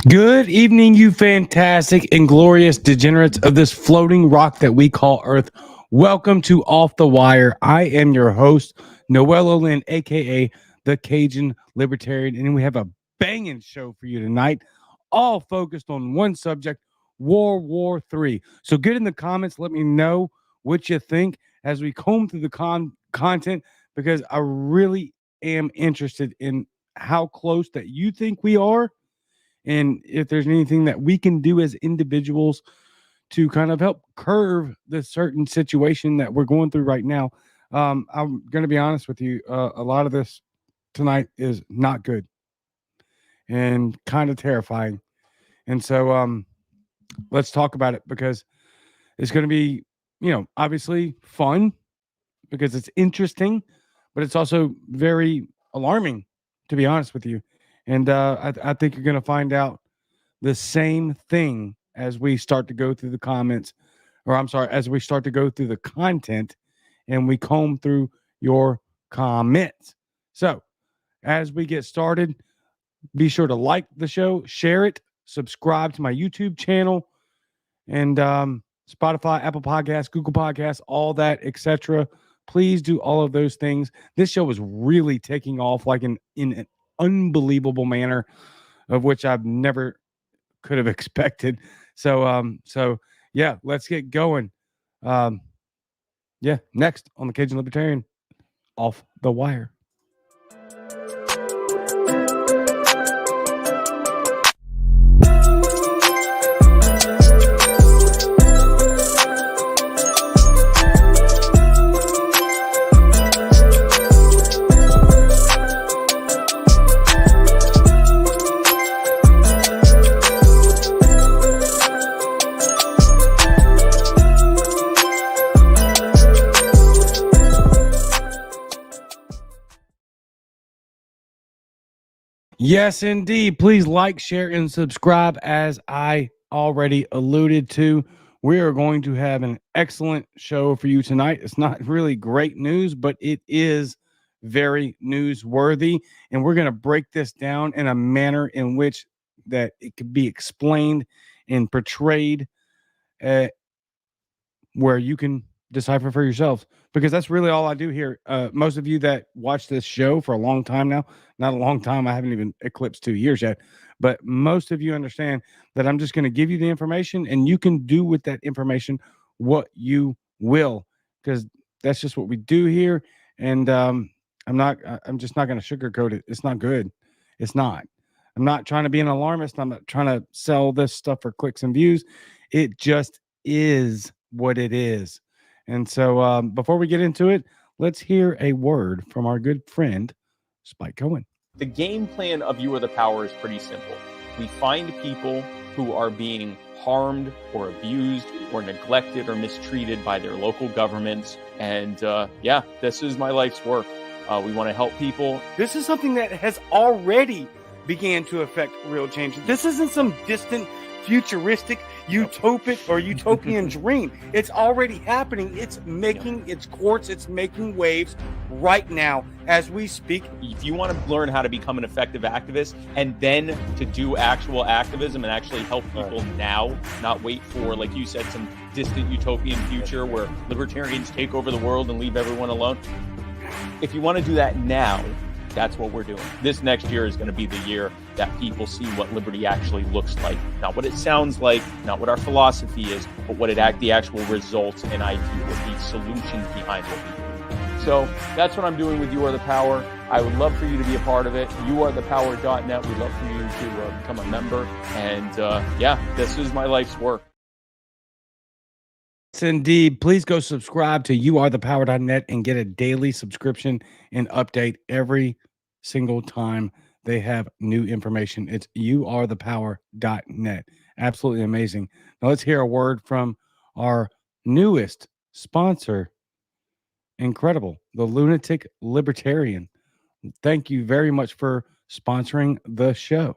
Good evening, you fantastic and glorious degenerates of this floating rock that we call Earth. Welcome to Off the Wire. I am your host, Noel Olin, aka the Cajun Libertarian, and we have a banging show for you tonight, all focused on one subject: World War III. So get in the comments, let me know what you think as we comb through the content, because I really am interested in how close that you think we are, and if there's anything that we can do as individuals to kind of help curve the certain situation that we're going through right now. I'm going to be honest with you. A lot of this tonight is not good and kind of terrifying. And so let's talk about it, because it's going to be, obviously fun because it's interesting, but it's also very alarming, to be honest with you. And I think you're going to find out the same thing as we start to go through the comments, or I'm sorry, as we start to go through the content and we comb through your comments. So, as we get started, be sure to like the show, share it, subscribe to my YouTube channel, and Spotify, Apple Podcasts, Google Podcasts, all that, etc. Please do all of those things. This show is really taking off like in an unbelievable manner, of which I've never could have expected. So yeah, let's get going. Yeah, next on the Cajun Libertarian, Off the Wire. Yes, indeed. Please like, share, and subscribe. As I already alluded to, we are going to have an excellent show for you tonight. It's not really great news, but it is very newsworthy. And we're going to break this down in a manner in which that it could be explained and portrayed, where you can decipher for yourselves, because that's really all I do here. Most of you that watch this show for a long time now, not a long time, I haven't even eclipsed 2 years yet, but most of you understand that I'm just going to give you the information and you can do with that information what you will, because that's just what we do here. And I'm just not going to sugarcoat it. It's not good. It's not. I'm not trying to be an alarmist. I'm not trying to sell this stuff for clicks and views. It just is what it is. And so before we get into it, let's hear a word from our good friend, Spike Cohen. The game plan of You Are the Power is pretty simple. We find people who are being harmed or abused or neglected or mistreated by their local governments. And yeah, this is my life's work. We want to help people. This is something that has already began to affect real change. This isn't some distant, futuristic, utopian dream. It's already happening. It's making its course. It's making waves right now as we speak. If you want to learn how to become an effective activist and then to do actual activism and actually help people now, not wait for, like you said, some distant utopian future where libertarians take over the world and leave everyone alone. If you want to do that now, that's what we're doing. This next year is going to be the year that people see what liberty actually looks like. Not what it sounds like, not what our philosophy is, but what the actual results and idea, what the solutions behind what we do. So that's what I'm doing with You Are the Power. I would love for you to be a part of it. youarethepower.net. We'd love for you to become a member. And yeah, this is my life's work. Yes, indeed. Please go subscribe to youarethepower.net and get a daily subscription and update every single time they have new information. It's youarethepower.net. Absolutely amazing. Now let's hear a word from our newest sponsor. Incredible. The Lunatic Libertarian. Thank you very much for sponsoring the show.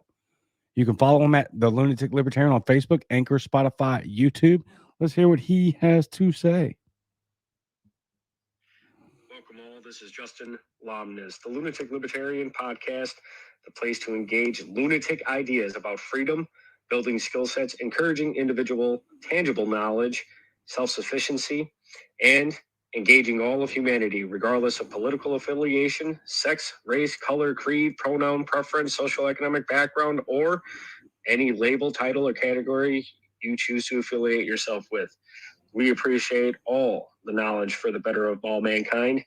You can follow him at The Lunatic Libertarian on Facebook, Anchor, Spotify, YouTube. Let's hear what he has to say. Welcome all. This is Justin Lomness, the Lunatic Libertarian Podcast, the place to engage lunatic ideas about freedom, building skill sets, encouraging individual tangible knowledge, self-sufficiency, and engaging all of humanity, regardless of political affiliation, sex, race, color, creed, pronoun, preference, social economic background, or any label, title, or category you choose to affiliate yourself with. We appreciate all the knowledge for the better of all mankind,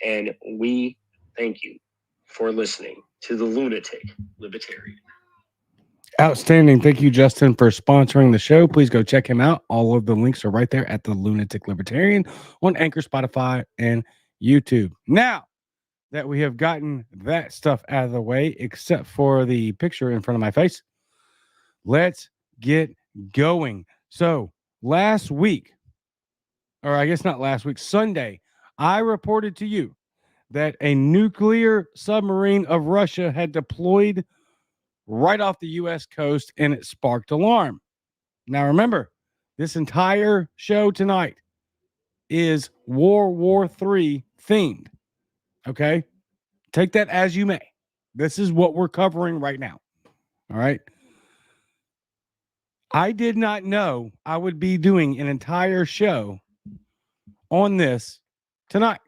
and we thank you for listening to the Lunatic Libertarian. Outstanding. Thank you, Justin, for sponsoring the show. Please go check him out. All of the links are right there at the Lunatic Libertarian on Anchor, Spotify, and YouTube. Now that we have gotten that stuff out of the way, except for the picture in front of my face, let's get going. So last week, or I guess not last week, Sunday, I reported to you that a nuclear submarine of Russia had deployed right off the U.S. coast, and it sparked alarm. Now, remember, this entire show tonight is World War III themed. Okay? Take that as you may. This is what we're covering right now. All right? I did not know I would be doing an entire show on this tonight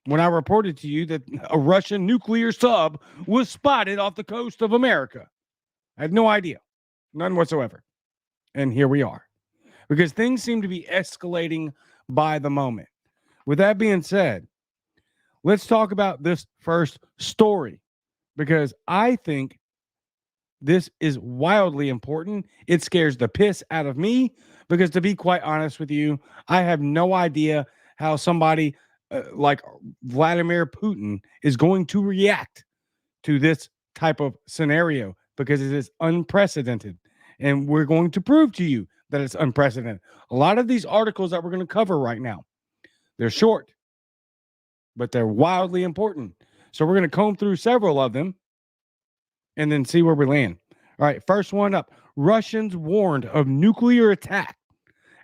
when I reported to you that a Russian nuclear sub was spotted off the coast of America. I had no idea. None whatsoever. And here we are. Because things seem to be escalating by the moment. With that being said, let's talk about this first story. Because I think this is wildly important. It scares the piss out of me. Because to be quite honest with you, I have no idea how somebody like Vladimir Putin is going to react to this type of scenario, because it is unprecedented. And we're going to prove to you that it's unprecedented. A lot of these articles that we're going to cover right now, they're short, but they're wildly important. So we're going to comb through several of them and then see where we land. All right, first one up. Russians warned of nuclear attack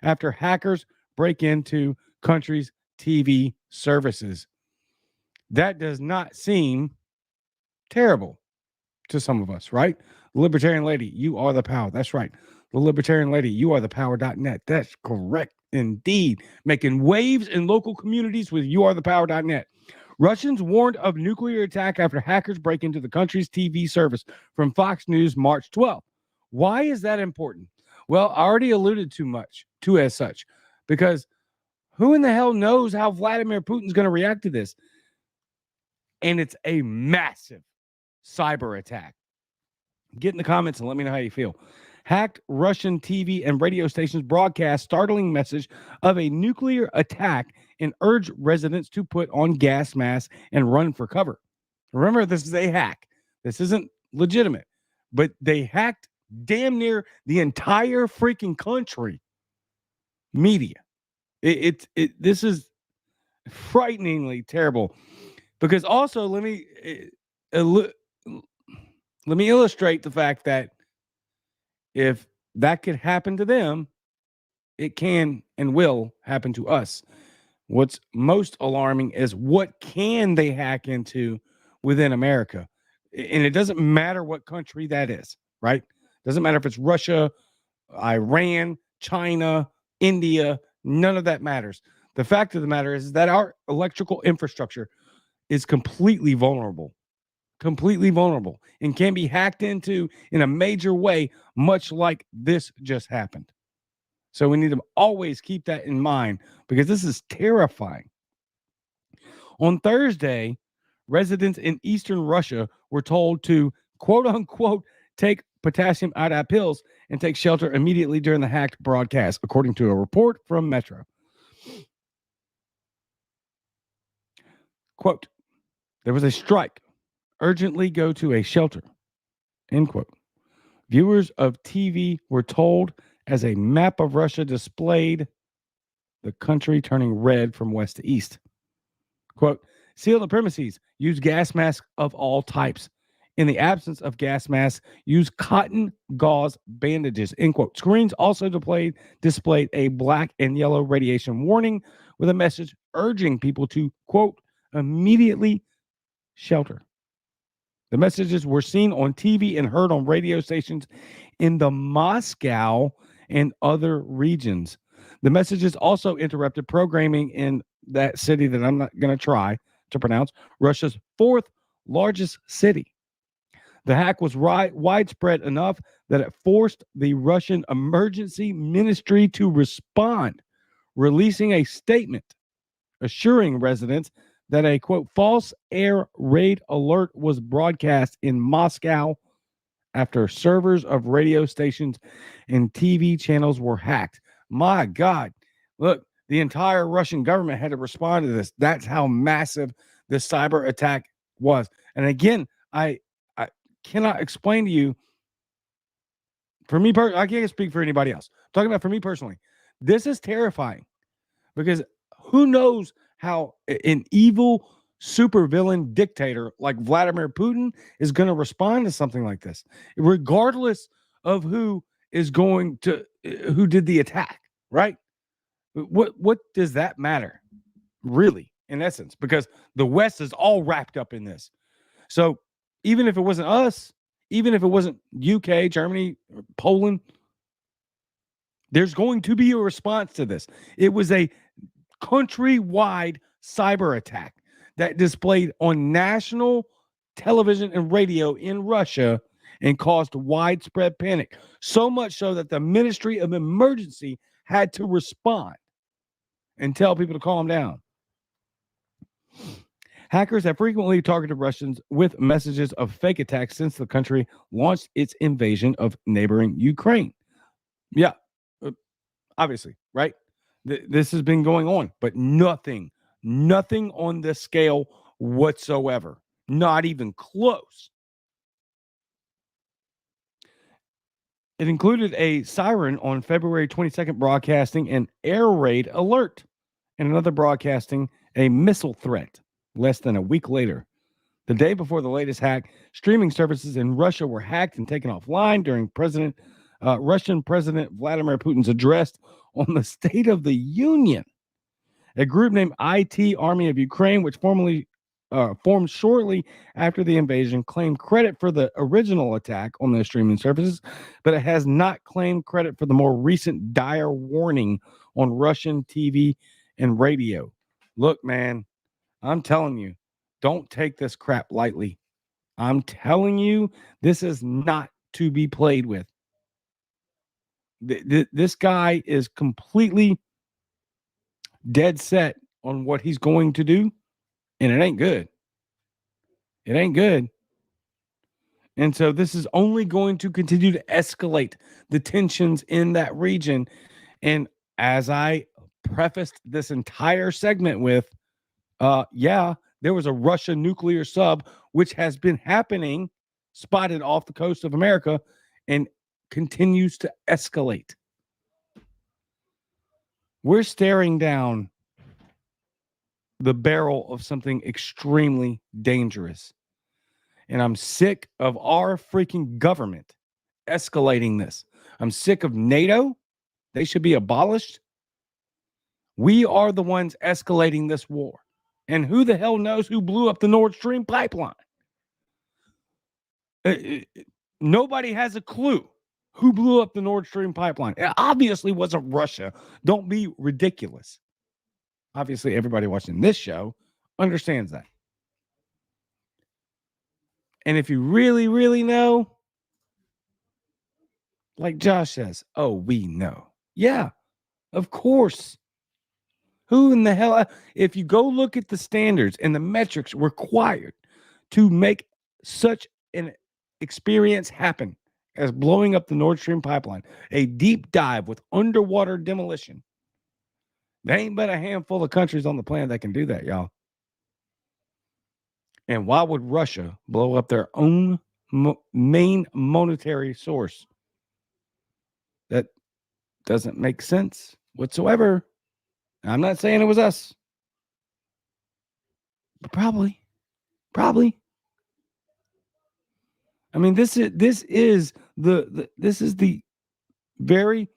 after hackers break into country's TV services. That does not seem terrible to some of us, right? Libertarian Lady, you are the power. That's right. The Libertarian Lady, you are the power.net. That's correct indeed. Making waves in local communities with youarethepower.net. Russians warned of nuclear attack after hackers break into the country's TV service, from Fox News, March 12th. Why is that important? Well, I already alluded to as such, because who in the hell knows how Vladimir Putin's going to react to this? And it's a massive cyber attack. Get in the comments and let me know how you feel. Hacked Russian TV and radio stations broadcast startling message of a nuclear attack and urged residents to put on gas masks and run for cover. Remember, this is a hack. This isn't legitimate, but they hacked damn near the entire freaking country media. This is frighteningly terrible, because also let me illustrate the fact that if that could happen to them, it can and will happen to us. What's most alarming is what can they hack into within America. And it doesn't matter what country that is, right? Doesn't matter if it's Russia, Iran, China, India, none of that matters. The fact of the matter is that our electrical infrastructure is completely vulnerable, and can be hacked into in a major way, much like this just happened. So we need to always keep that in mind, because this is terrifying. On Thursday, residents in eastern Russia were told to, quote unquote, take potassium iodide pills and take shelter immediately during the hacked broadcast, according to a report from Metro. Quote, there was a strike. Urgently go to a shelter, end quote. Viewers of TV were told as a map of Russia displayed the country turning red from west to east. Quote, seal the premises, use gas masks of all types. In the absence of gas masks, use cotton gauze bandages, end quote. Screens also displayed a black and yellow radiation warning with a message urging people to, quote, immediately shelter. The messages were seen on TV and heard on radio stations in the Moscow and other regions. The messages also interrupted programming in that city that I'm not going to try to pronounce, Russia's fourth largest city. The hack was widespread enough that it forced the Russian emergency ministry to respond, releasing a statement assuring residents that a, quote, false air raid alert was broadcast in Moscow after servers of radio stations and TV channels were hacked. My God. Look, the entire Russian government had to respond to this. That's how massive this cyber attack was. And again, I cannot explain to you, for me, I can't speak for anybody else. I'm talking about for me personally, this is terrifying because who knows how an evil supervillain dictator like Vladimir Putin is going to respond to something like this, regardless of who is going to, who did the attack, right? What does that matter, really, in essence? Because the West is all wrapped up in this. So even if it wasn't us, even if it wasn't UK, Germany, Poland, there's going to be a response to this. It was a countrywide cyber attack that displayed on national television and radio in Russia and caused widespread panic. So much so that the Ministry of Emergency had to respond and tell people to calm down. Hackers have frequently targeted Russians with messages of fake attacks since the country launched its invasion of neighboring Ukraine. Yeah, obviously, right? This has been going on, but nothing on this scale whatsoever. Not even close. It included a siren on February 22nd broadcasting an air raid alert and another broadcasting a missile threat less than a week later. The day before the latest hack, streaming services in Russia were hacked and taken offline during Russian President Vladimir Putin's address on the State of the Union. A group named IT Army of Ukraine, which formed shortly after the invasion, claimed credit for the original attack on the streaming services, but it has not claimed credit for the more recent dire warning on Russian TV and radio. Look, man, I'm telling you, don't take this crap lightly. I'm telling you, this is not to be played with. This guy is completely dead set on what he's going to do, and it ain't good. It ain't good. And so this is only going to continue to escalate the tensions in that region. And as I prefaced this entire segment with, there was a Russian nuclear sub, which has been happening, spotted off the coast of America, and continues to escalate. We're staring down the barrel of something extremely dangerous. And I'm sick of our freaking government escalating this. I'm sick of NATO. They should be abolished. We are the ones escalating this war. And who the hell knows who blew up the Nord Stream pipeline? Nobody has a clue who blew up the Nord Stream pipeline. It obviously wasn't Russia. Don't be ridiculous. Obviously, everybody watching this show understands that. And if you really, really know, like Josh says, oh, we know. Yeah, of course. Who in the hell? If you go look at the standards and the metrics required to make such an experience happen as blowing up the Nord Stream pipeline, a deep dive with underwater demolition, there ain't but a handful of countries on the planet that can do that, y'all. And why would Russia blow up their own main monetary source? That doesn't make sense whatsoever. I'm not saying it was us, but probably. I mean, this is the very,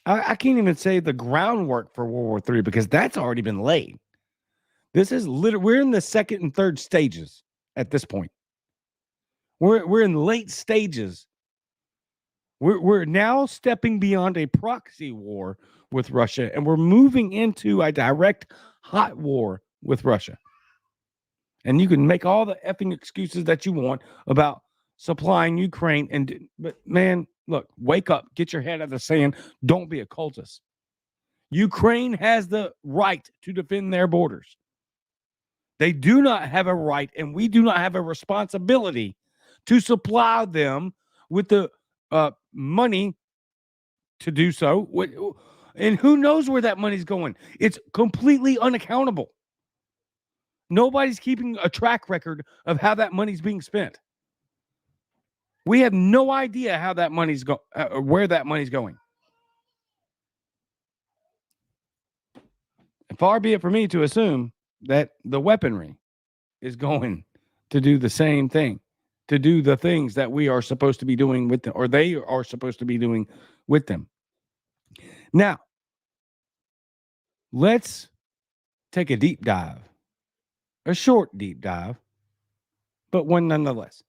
I can't even say the groundwork for World War III because that's already been laid. This is we're in the second and third stages at this point. We're in late stages. We're now stepping beyond a proxy war with Russia, and we're moving into a direct hot war with Russia. And you can make all the effing excuses that you want about supplying Ukraine, but man, look, wake up, get your head out of the sand. Don't be a cultist. Ukraine has the right to defend their borders. They do not have a right, and we do not have a responsibility to supply them with the money to do so. And who knows where that money's going? It's completely unaccountable. Nobody's keeping a track record of how that money's being spent. We have no idea how that money's where that money's going. And far be it for me to assume that the weaponry is going to do the same thing, to do the things that we are supposed to be doing with them, or they are supposed to be doing with them. Now, let's take a deep dive, a short deep dive, but one nonetheless,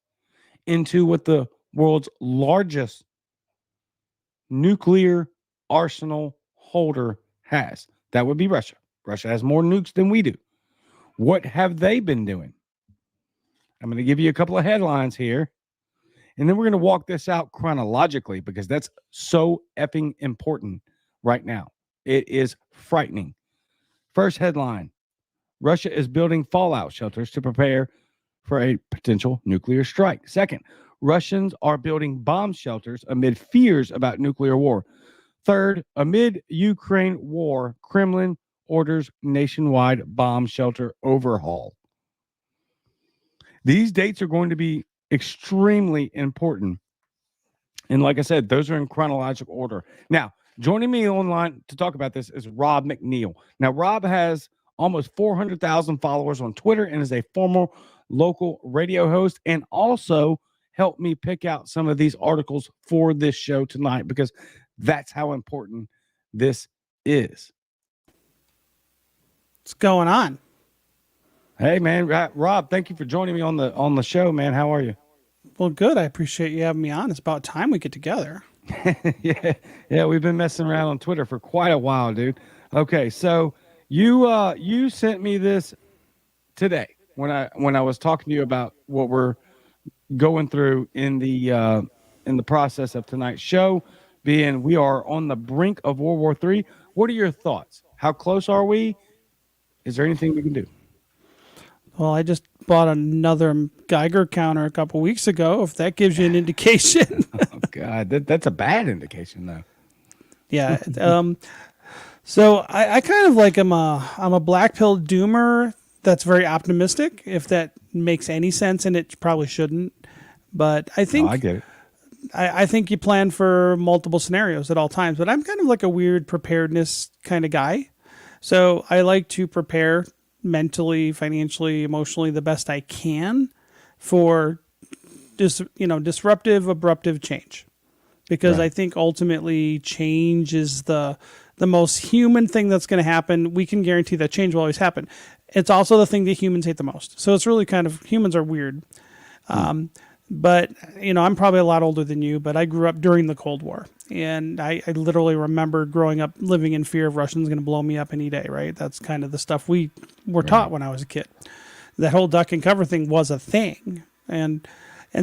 into what the world's largest nuclear arsenal holder has. That would be Russia. Russia has more nukes than we do. What have they been doing? I'm going to give you a couple of headlines here, and then we're going to walk this out chronologically because that's so effing important right now. It is frightening. First headline: Russia is building fallout shelters to prepare for a potential nuclear strike. Second, Russians are building bomb shelters amid fears about nuclear war. Third, amid Ukraine war, Kremlin orders nationwide bomb shelter overhaul. These dates are going to be extremely important. And like I said, those are in chronological order. Now, joining me online to talk about this is Rob McNeil. Now, Rob has almost 400,000 followers on Twitter and is a former local radio host, and also helped me pick out some of these articles for this show tonight because that's how important this is. What's going on? Hey, man, Rob, thank you for joining me on the show, man. How are you? Well, good. I appreciate you having me on. It's about time we get together. yeah, we've been messing around on Twitter for quite a while, dude. Okay, so you sent me this today when I was talking to you about what we're going through in the process of tonight's show, being we are on the brink of World War III. What are your thoughts? How close are we? Is there anything we can do? Well, I just bought another Geiger counter a couple weeks ago, if that gives you an indication. Oh, God, that's a bad indication, though. Yeah. So I kind of like I'm a black pill doomer that's very optimistic, if that makes any sense, and it probably shouldn't. But I think I get it. I think you plan for multiple scenarios at all times. But I'm kind of like a weird preparedness kind of guy. So I like to prepare mentally, financially, emotionally the best I can for disruptive, abruptive change. Because right. I think ultimately change is the most human thing that's going to happen. We can guarantee that change will always happen. It's also the thing that humans hate the most. So it's really kind of, humans are weird. But, I'm probably a lot older than you, but I grew up during the Cold War. And I literally remember growing up living in fear of Russians going to blow me up any day, right? That's kind of the stuff we were taught when I was a kid. That whole duck and cover thing was a thing. And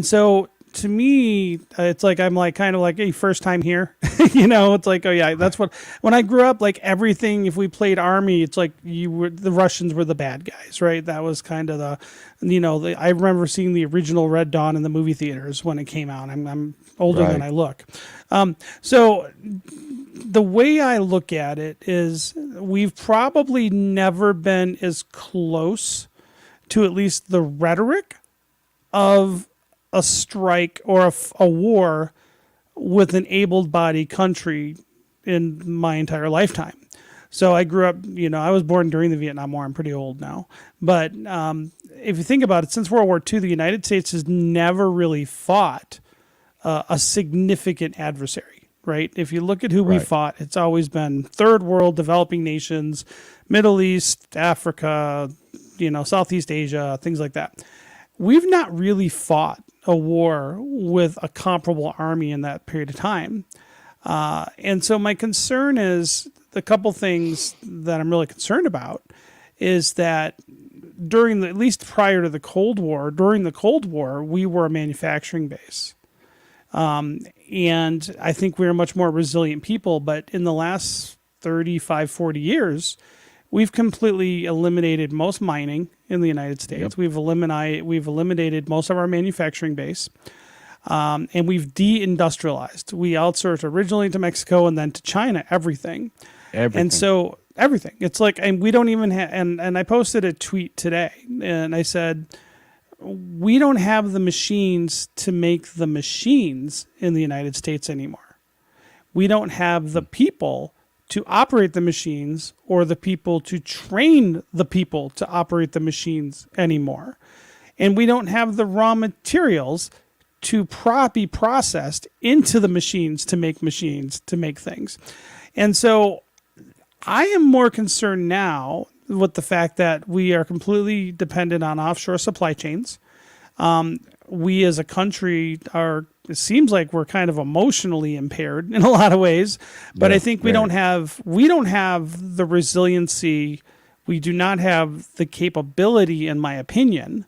so to me, it's like, I'm like, kind of like, hey, first time here, it's like, oh yeah, that's what, when I grew up, like everything, if we played army, it's like the Russians were the bad guys, right? That was kind of I remember seeing the original Red Dawn in the movie theaters when it came out. I'm older than I look. So the way I look at it is we've probably never been as close to at least the rhetoric of a strike or a war with an able-bodied country in my entire lifetime. So I grew up, I was born during the Vietnam War. I'm pretty old now. But if you think about it, since World War II, the United States has never really fought a significant adversary, right? If you look at who we fought, it's always been third world developing nations, Middle East, Africa, Southeast Asia, things like that. We've not really fought a war with a comparable army in that period of time. And so my concern is the couple things that I'm really concerned about is that at least prior to the Cold War, during the Cold War, we were a manufacturing base. And I think we're a much more resilient people, but in the last 35, 40 years, we've completely eliminated most mining in the United States. Yep. We've eliminated most of our manufacturing base. And we've de-industrialized. We outsourced originally to Mexico and then to China, everything. And so everything. It's like, and we don't even have, and I posted a tweet today and I said, we don't have the machines to make the machines in the United States anymore. We don't have the people to operate the machines or the people to train the people to operate the machines anymore. And we don't have the raw materials to be processed into the machines to make things. And so I am more concerned now with the fact that we are completely dependent on offshore supply chains. We as a country it seems like we're kind of emotionally impaired in a lot of ways, but I think we don't have the resiliency. We do not have the capability, in my opinion,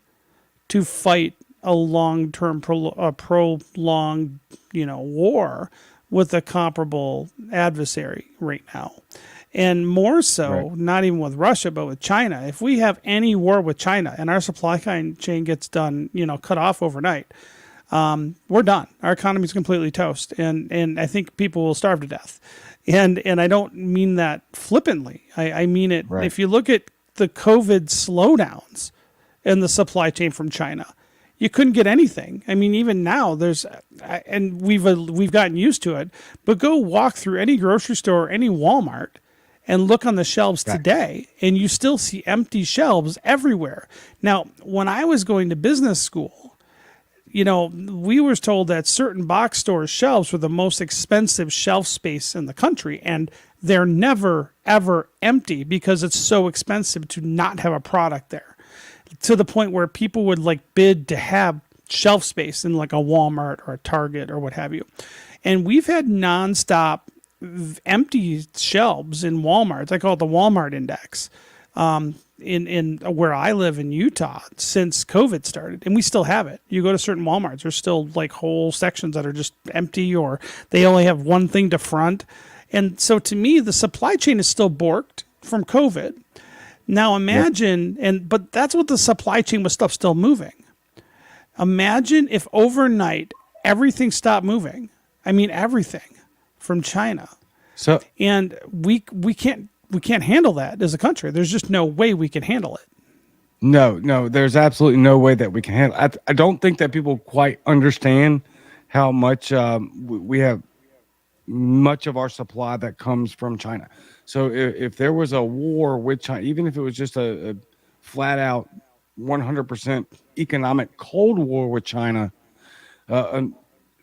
to fight a long-term, prolonged, war with a comparable adversary right now. And more so, not even with Russia, but with China. If we have any war with China and our supply chain gets done, cut off overnight, we're done. Our economy is completely toast. And I think people will starve to death. And I don't mean that flippantly. I mean it. Right. If you look at the COVID slowdowns in the supply chain from China, you couldn't get anything. I mean, even now and we've gotten used to it, but go walk through any grocery store, any Walmart, and look on the shelves today, and you still see empty shelves everywhere. Now, when I was going to business school, we were told that certain box stores' shelves were the most expensive shelf space in the country, and they're never, ever empty because it's so expensive to not have a product there, to the point where people would bid to have shelf space in like a Walmart or a Target or what have you. And we've had nonstop empty shelves in Walmart. I call it the Walmart index in where I live in Utah since COVID started, and we still have it. You go to certain Walmarts, there's still whole sections that are just empty, or they only have one thing to front. And so to me, the supply chain is still borked from COVID. Now imagine, but that's what the supply chain was still moving. Imagine if overnight everything stopped moving. I mean, everything from China. So, and we can't handle that as a country. There's just no way we can handle it. No, there's absolutely no way that we can handle it. I don't think that people quite understand how much we have much of our supply that comes from China. So if there was a war with China, even if it was just a flat out 100% economic Cold War with China,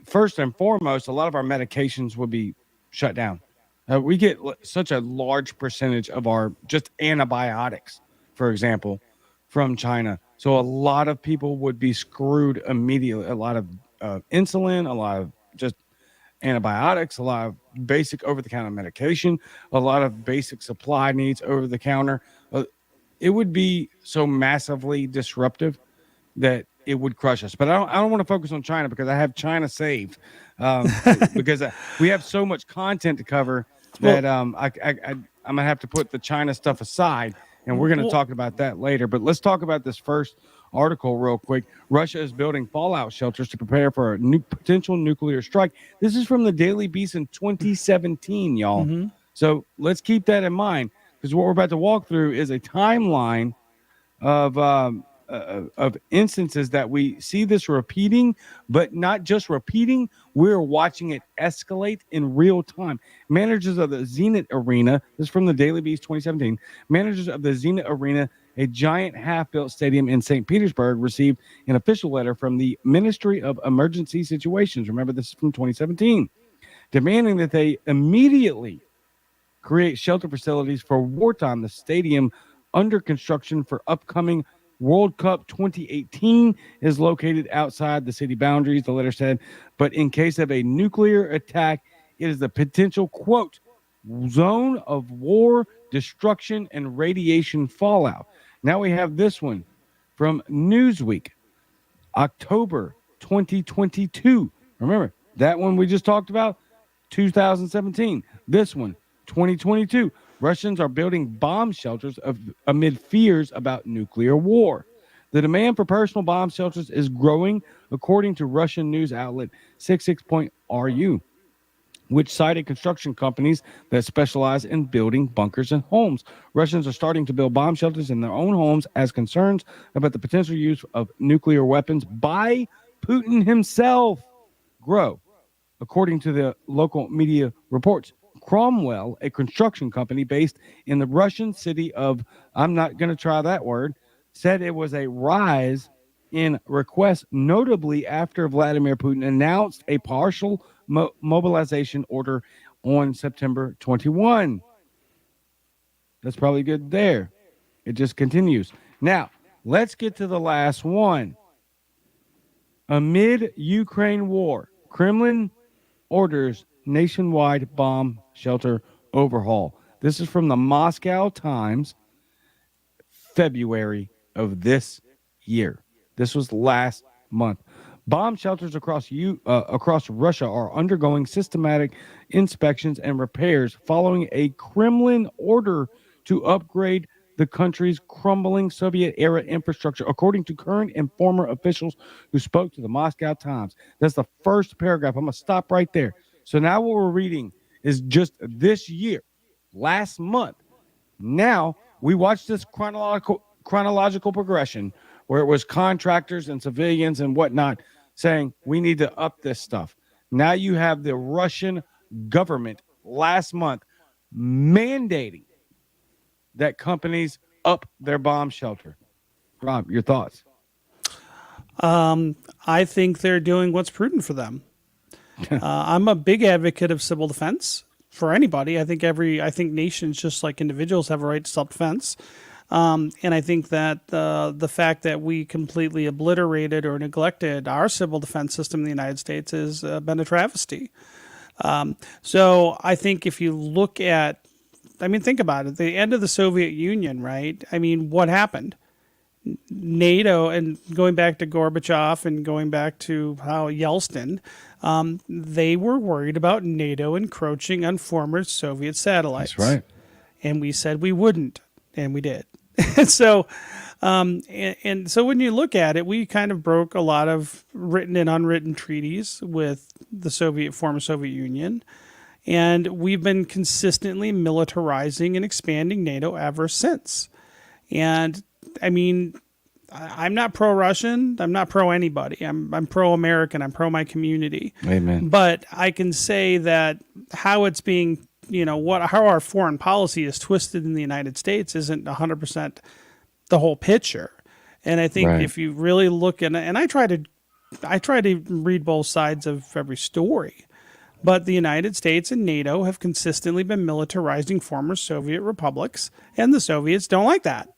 first and foremost, a lot of our medications would be shut down. We get such a large percentage of our just antibiotics, for example, from China. So a lot of people would be screwed immediately. A lot of insulin, a lot of just antibiotics, a lot of basic over-the-counter medication, a lot of basic supply needs over-the-counter. It would be so massively disruptive that it would crush us. But I don't want to focus on China because I have China saved because we have so much content to cover that I'm going to have to put the China stuff aside, and we're going to talk about that later. But let's talk about this first article real quick. Russia is building fallout shelters to prepare for a potential nuclear strike. This is from the Daily Beast in 2017, y'all. Mm-hmm. So let's keep that in mind, because what we're about to walk through is a timeline of instances that we see this repeating, but not just repeating. We're watching it escalate in real time. Managers of the Zenit Arena, this is from the Daily Beast 2017, managers of the Zenit Arena, a giant half-built stadium in St. Petersburg, received an official letter from the Ministry of Emergency Situations. Remember, this is from 2017, demanding that they immediately create shelter facilities for wartime. The stadium under construction for upcoming World Cup 2018 is located outside the city boundaries, the letter said. But in case of a nuclear attack, it is the potential, quote, zone of war, destruction, and radiation fallout. Now we have this one from Newsweek, October 2022. Remember, that one we just talked about, 2017. This one, 2022. Russians are building bomb shelters amid fears about nuclear war. The demand for personal bomb shelters is growing, according to Russian news outlet 66.ru, which cited construction companies that specialize in building bunkers and homes. Russians are starting to build bomb shelters in their own homes as concerns about the potential use of nuclear weapons by Putin himself grow, according to the local media reports. Cromwell, a construction company based in the Russian city of, I'm not going to try that word, said it was a rise in requests, notably after Vladimir Putin announced a partial mobilization order on September 21. That's probably good there. It just continues. Now, let's get to the last one. Amid Ukraine war, Kremlin orders nationwide bomb shelter overhaul. This is from the Moscow Times, February of this year. This was last month. Bomb shelters across Russia are undergoing systematic inspections and repairs following a Kremlin order to upgrade the country's crumbling Soviet-era infrastructure, according to current and former officials who spoke to the Moscow Times. That's the first paragraph. I'm going to stop right there. So now what we're reading is just this year, last month. Now we watch this chronological progression where it was contractors and civilians and whatnot saying we need to up this stuff. Now you have the Russian government last month mandating that companies up their bomb shelter. Rob, your thoughts? I think they're doing what's prudent for them. I'm a big advocate of civil defense for anybody. I think nations, just like individuals, have a right to self-defense. And I think that the fact that we completely obliterated or neglected our civil defense system in the United States has been a travesty. So I think if you look at, think about it, the end of the Soviet Union, right? What happened? NATO, and going back to Gorbachev and going back to how Yeltsin, they were worried about NATO encroaching on former Soviet satellites. That's right. And we said we wouldn't, and we did. So when you look at it, we kind of broke a lot of written and unwritten treaties with the former Soviet Union. And we've been consistently militarizing and expanding NATO ever since. And I'm not pro-Russian. I'm not pro-anybody. I'm pro-American. I'm pro-my-community. Amen. But I can say that how it's being, how our foreign policy is twisted in the United States isn't 100% the whole picture. And I think if you really look at it, and I try to read both sides of every story. But the United States and NATO have consistently been militarizing former Soviet republics, and the Soviets don't like that.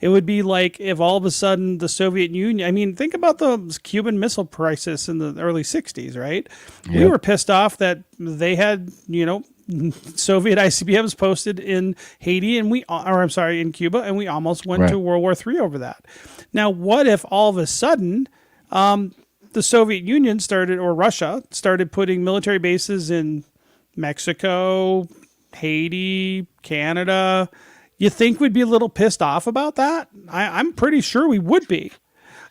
It would be like if all of a sudden the Soviet Union, think about the Cuban Missile Crisis in the early 60s, right? Yep. We were pissed off that they had, Soviet ICBMs posted in Haiti in Cuba, and we almost went to World War III over that. Now, what if all of a sudden the Soviet Union Russia started putting military bases in Mexico, Haiti, Canada? You think we'd be a little pissed off about that? I'm pretty sure we would be.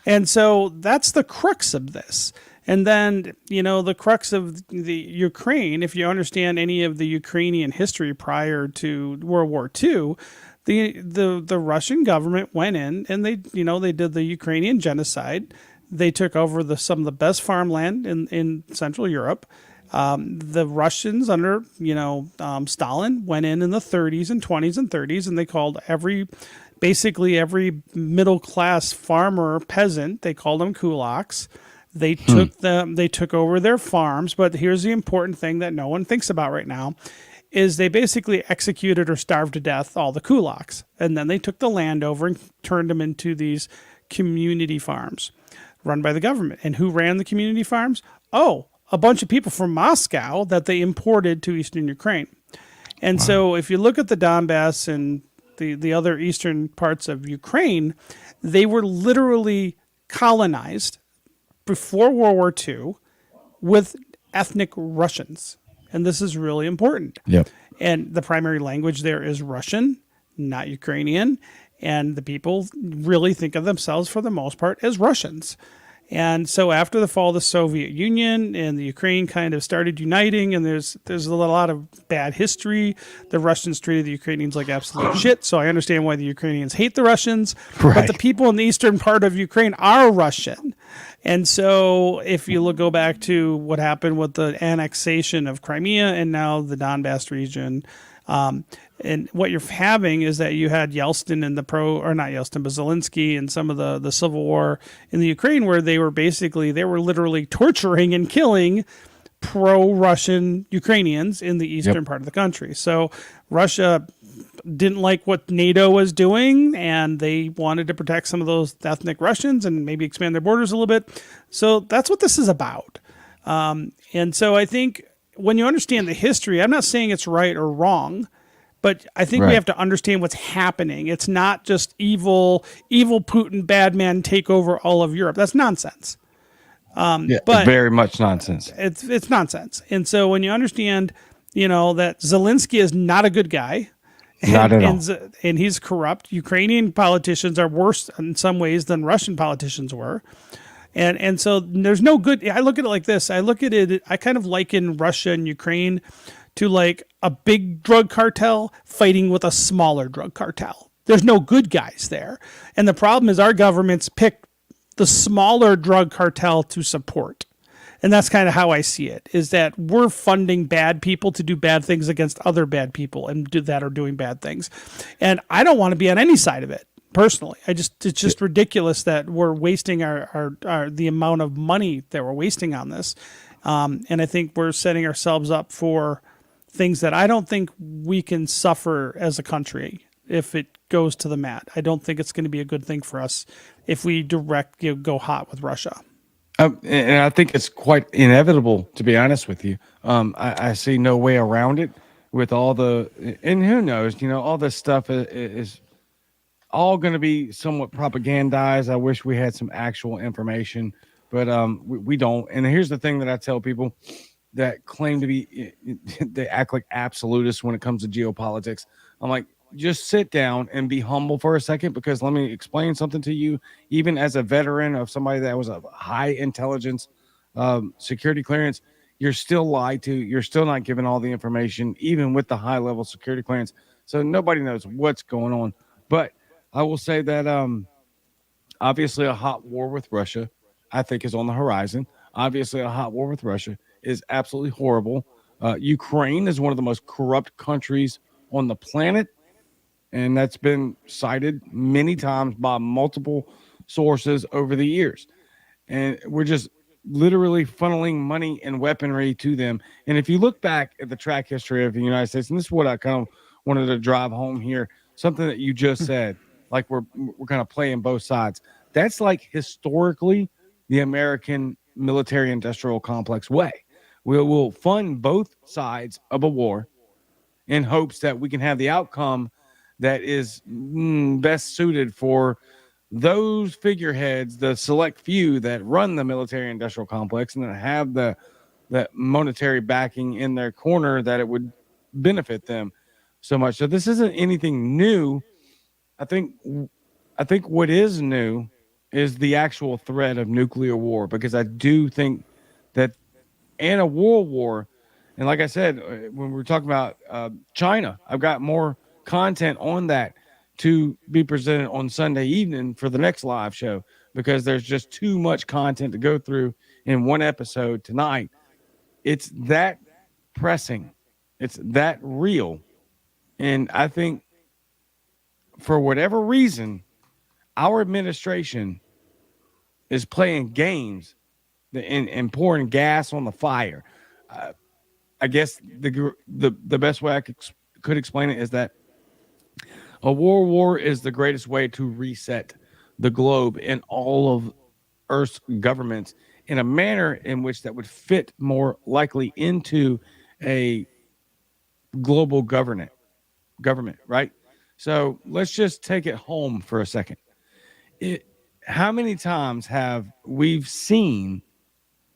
And so that's the crux of this. And then, the crux of the Ukraine, if you understand any of the Ukrainian history prior to World War II, the Russian government went in and they did the Ukrainian genocide. They took over some of the best farmland in Central Europe. The Russians under, Stalin went in the 30s and 20s and 30s, and they called basically every middle-class farmer, peasant, they called them kulaks. They took over their farms. But here's the important thing that no one thinks about right now is they basically executed or starved to death all the kulaks. And then they took the land over and turned them into these community farms run by the government. And who ran the community farms? Oh, a bunch of people from Moscow that they imported to eastern Ukraine. And so if you look at the Donbass and the other eastern parts of Ukraine, they were literally colonized before World War II with ethnic Russians. And this is really important. Yep. And the primary language there is Russian, not Ukrainian. And the people really think of themselves, for the most part, as Russians. And so after the fall of the Soviet Union and the Ukraine kind of started uniting, and there's a lot of bad history. The Russians treated the Ukrainians like absolute shit. So I understand why the Ukrainians hate the Russians. Right. But the people in the eastern part of Ukraine are Russian. And so if you go back to what happened with the annexation of Crimea and now the Donbass region, and what you're having is that you had Yeltsin and not Yeltsin, but Zelensky and some of the civil war in the Ukraine, where they were literally torturing and killing pro-Russian Ukrainians in the eastern part of the country. So Russia didn't like what NATO was doing, and they wanted to protect some of those ethnic Russians and maybe expand their borders a little bit. So that's what this is about. And so I think when you understand the history, I'm not saying it's right or wrong, but I think we have to understand what's happening. It's not just evil Putin, bad man take over all of Europe. That's nonsense. But very much nonsense. It's nonsense. And so when you understand, that Zelensky is not a good guy, Not at all. and he's corrupt. Ukrainian politicians are worse in some ways than Russian politicians were. And so there's no good. I look at it like this. I kind of liken Russia and Ukraine to like a big drug cartel fighting with a smaller drug cartel. There's no good guys there. And the problem is our governments pick the smaller drug cartel to support. And that's kind of how I see it, is that we're funding bad people to do bad things against other bad people that are doing bad things. And I don't want to be on any side of it. Personally, it's just ridiculous that we're wasting the amount of money that we're wasting on this, and I think we're setting ourselves up for things that I don't think we can suffer as a country if it goes to the mat. I don't think it's going to be a good thing for us if we go hot with Russia. And I think it's quite inevitable, to be honest with you. I see no way around it with all and who knows, all this stuff is all going to be somewhat propagandized. I wish we had some actual information, but we don't. And here's the thing that I tell people that claim to be, they act like absolutists when it comes to geopolitics. I'm like, just sit down and be humble for a second, because let me explain something to you. Even as a veteran of somebody that was a high intelligence security clearance, you're still lied to. You're still not given all the information, even with the high level security clearance. So nobody knows what's going on. But I will say that obviously a hot war with Russia, I think, is on the horizon. Obviously a hot war with Russia is absolutely horrible. Ukraine is one of the most corrupt countries on the planet, and that's been cited many times by multiple sources over the years. And we're just literally funneling money and weaponry to them. And if you look back at the track history of the United States, and this is what I kind of wanted to drive home here, something that you just said, like we're kind of playing both sides. That's like historically the American military industrial complex way. We will fund both sides of a war in hopes that we can have the outcome that is best suited for those figureheads, the select few that run the military industrial complex and that have that monetary backing in their corner, that it would benefit them so much. So this isn't anything new. I think what is new is the actual threat of nuclear war, because I do think that in a world war, and like I said, when we're talking about China, I've got more content on that to be presented on Sunday evening for the next live show, because there's just too much content to go through in one episode tonight. It's that pressing. It's that real. And I think for whatever reason, our administration is playing games and pouring gas on the fire. I guess the best way I could explain it is that a war is the greatest way to reset the globe and all of Earth's governments in a manner in which that would fit more likely into a global government, right? So let's just take it home for a second. How many times have we've seen,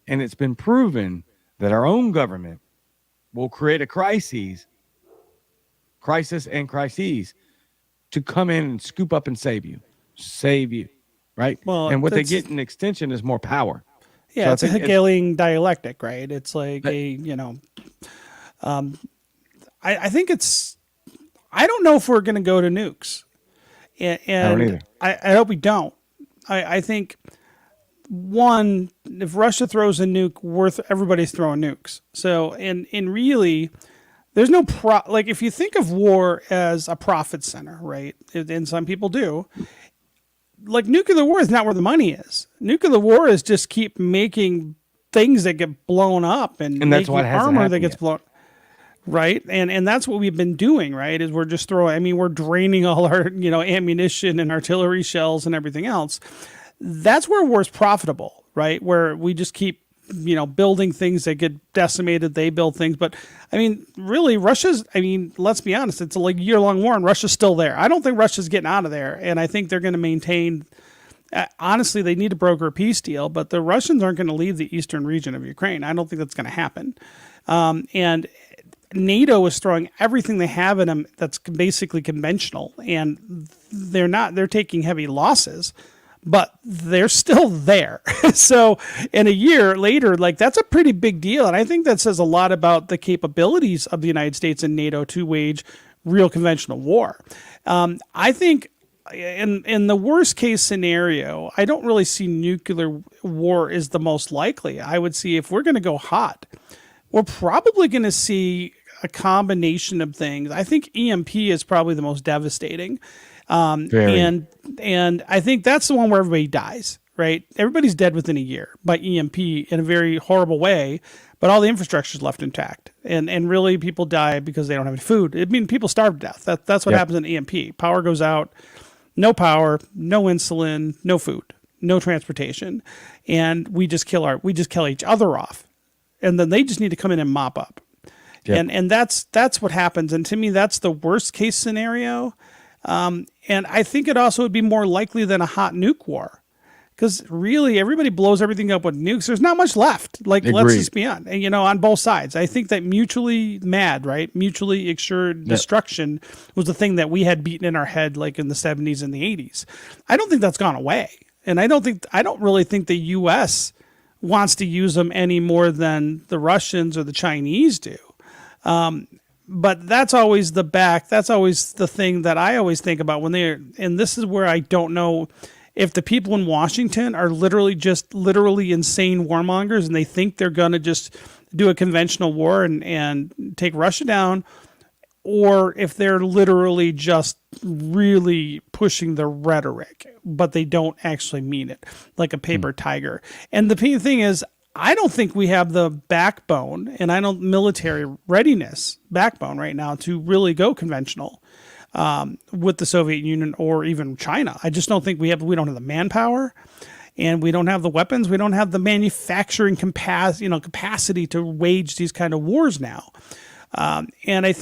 and it's been proven that our own government will create a crisis and crises to come in and scoop up and save you, right? Well, and what they get in extension is more power. Yeah, So it's a Hegelian dialectic, right? It's like I think it's, I don't know if we're going to go to nukes. And I don't either. I hope we don't. I think, one, if Russia throws a nuke, everybody's throwing nukes. So, and really, there's no like, if you think of war as a profit center, right? And some people do. Like, nuclear war is not where the money is. Nuclear war is just keep making things that get blown up and that's what hasn't armor that happened gets yet. blown. Right. And that's what we've been doing, right? Is we're just we're draining all our, ammunition and artillery shells and everything else. That's where war's profitable, right? Where we just keep, building things that get decimated. They build things. But I mean, really, let's be honest, it's a year-long war and Russia's still there. I don't think Russia's getting out of there. And I think they're going to maintain, honestly, they need to broker a peace deal, but the Russians aren't going to leave the eastern region of Ukraine. I don't think that's going to happen. And NATO is throwing everything they have in them that's basically conventional, and they're taking heavy losses, but they're still there. So in a year later, that's a pretty big deal. And I think that says a lot about the capabilities of the United States and NATO to wage real conventional war. I think in the worst case scenario, I don't really see nuclear war is the most likely. I would see, if we're going to go hot, we're probably going to see a combination of things. I think EMP is probably the most devastating. And I think that's the one where everybody dies, right? Everybody's dead within a year by EMP in a very horrible way, but all the infrastructure is left intact. And really, people die because they don't have any food. I mean, people starve to death. That's what happens in EMP. Power goes out, no power, no insulin, no food, no transportation. And we just kill each other off. And then they just need to come in and mop up. Yep. And that's what happens. And to me, that's the worst case scenario. And I think it also would be more likely than a hot nuke war, because really everybody blows everything up with nukes. There's not much left. Let's just be honest, on both sides. I think that mutually assured destruction was the thing that we had beaten in our head, like in the 70s and the 80s. I don't think that's gone away. And I don't really think the U.S. wants to use them any more than the Russians or the Chinese do. But that's always that's always the thing that I always think about and this is where I don't know if the people in Washington are literally insane warmongers and they think they're going to just do a conventional war and take Russia down, or if they're literally just really pushing the rhetoric, but they don't actually mean it, like a paper tiger. And the thing is, I don't think we have the backbone and military readiness backbone right now to really go conventional with the Soviet Union or even China. I just don't think we don't have the manpower, and we don't have the weapons. We don't have the manufacturing capacity to wage these kind of wars now. And I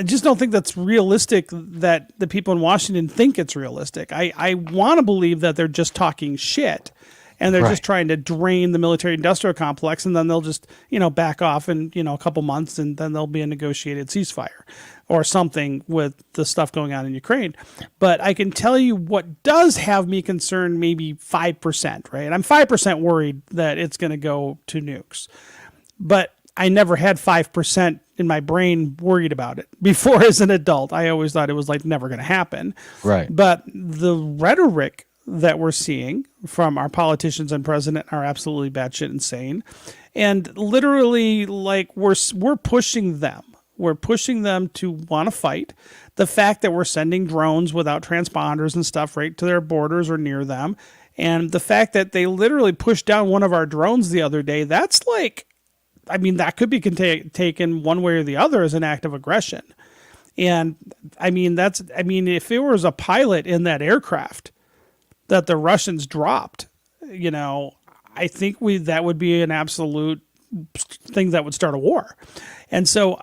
just don't think that's realistic, that the people in Washington think it's realistic. I want to believe that they're just talking shit. And they're just trying to drain the military industrial complex, and then they'll just, back off in, a couple months, and then there'll be a negotiated ceasefire or something with the stuff going on in Ukraine. But I can tell you what does have me concerned, maybe 5%, right? I'm 5% worried that it's going to go to nukes. But I never had 5% in my brain worried about it before as an adult. I always thought it was never going to happen. Right. But the rhetoric that we're seeing from our politicians and president are absolutely batshit insane. And literally, we're pushing them. We're pushing them to want to fight. The fact that we're sending drones without transponders and stuff right to their borders or near them. And the fact that they literally pushed down one of our drones the other day, that's I mean, that could be taken one way or the other as an act of aggression. And I mean, if it was a pilot in that aircraft that the Russians dropped, I think that would be an absolute thing that would start a war. And so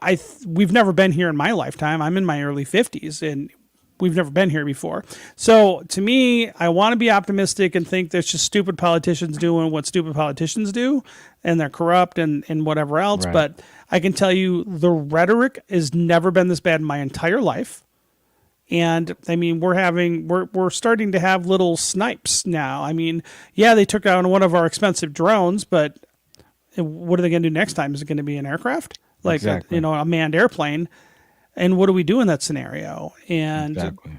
we've never been here in my lifetime. I'm in my early 50s and we've never been here before. So to me, I want to be optimistic and think there's just stupid politicians doing what stupid politicians do, and they're corrupt and whatever else. Right. But I can tell you the rhetoric has never been this bad in my entire life. And I mean, we're starting to have little snipes now. I mean, yeah, they took down one of our expensive drones, but what are they going to do next time? Is it going to be an aircraft, like Exactly. a manned airplane? And what do we do in that scenario? And Exactly.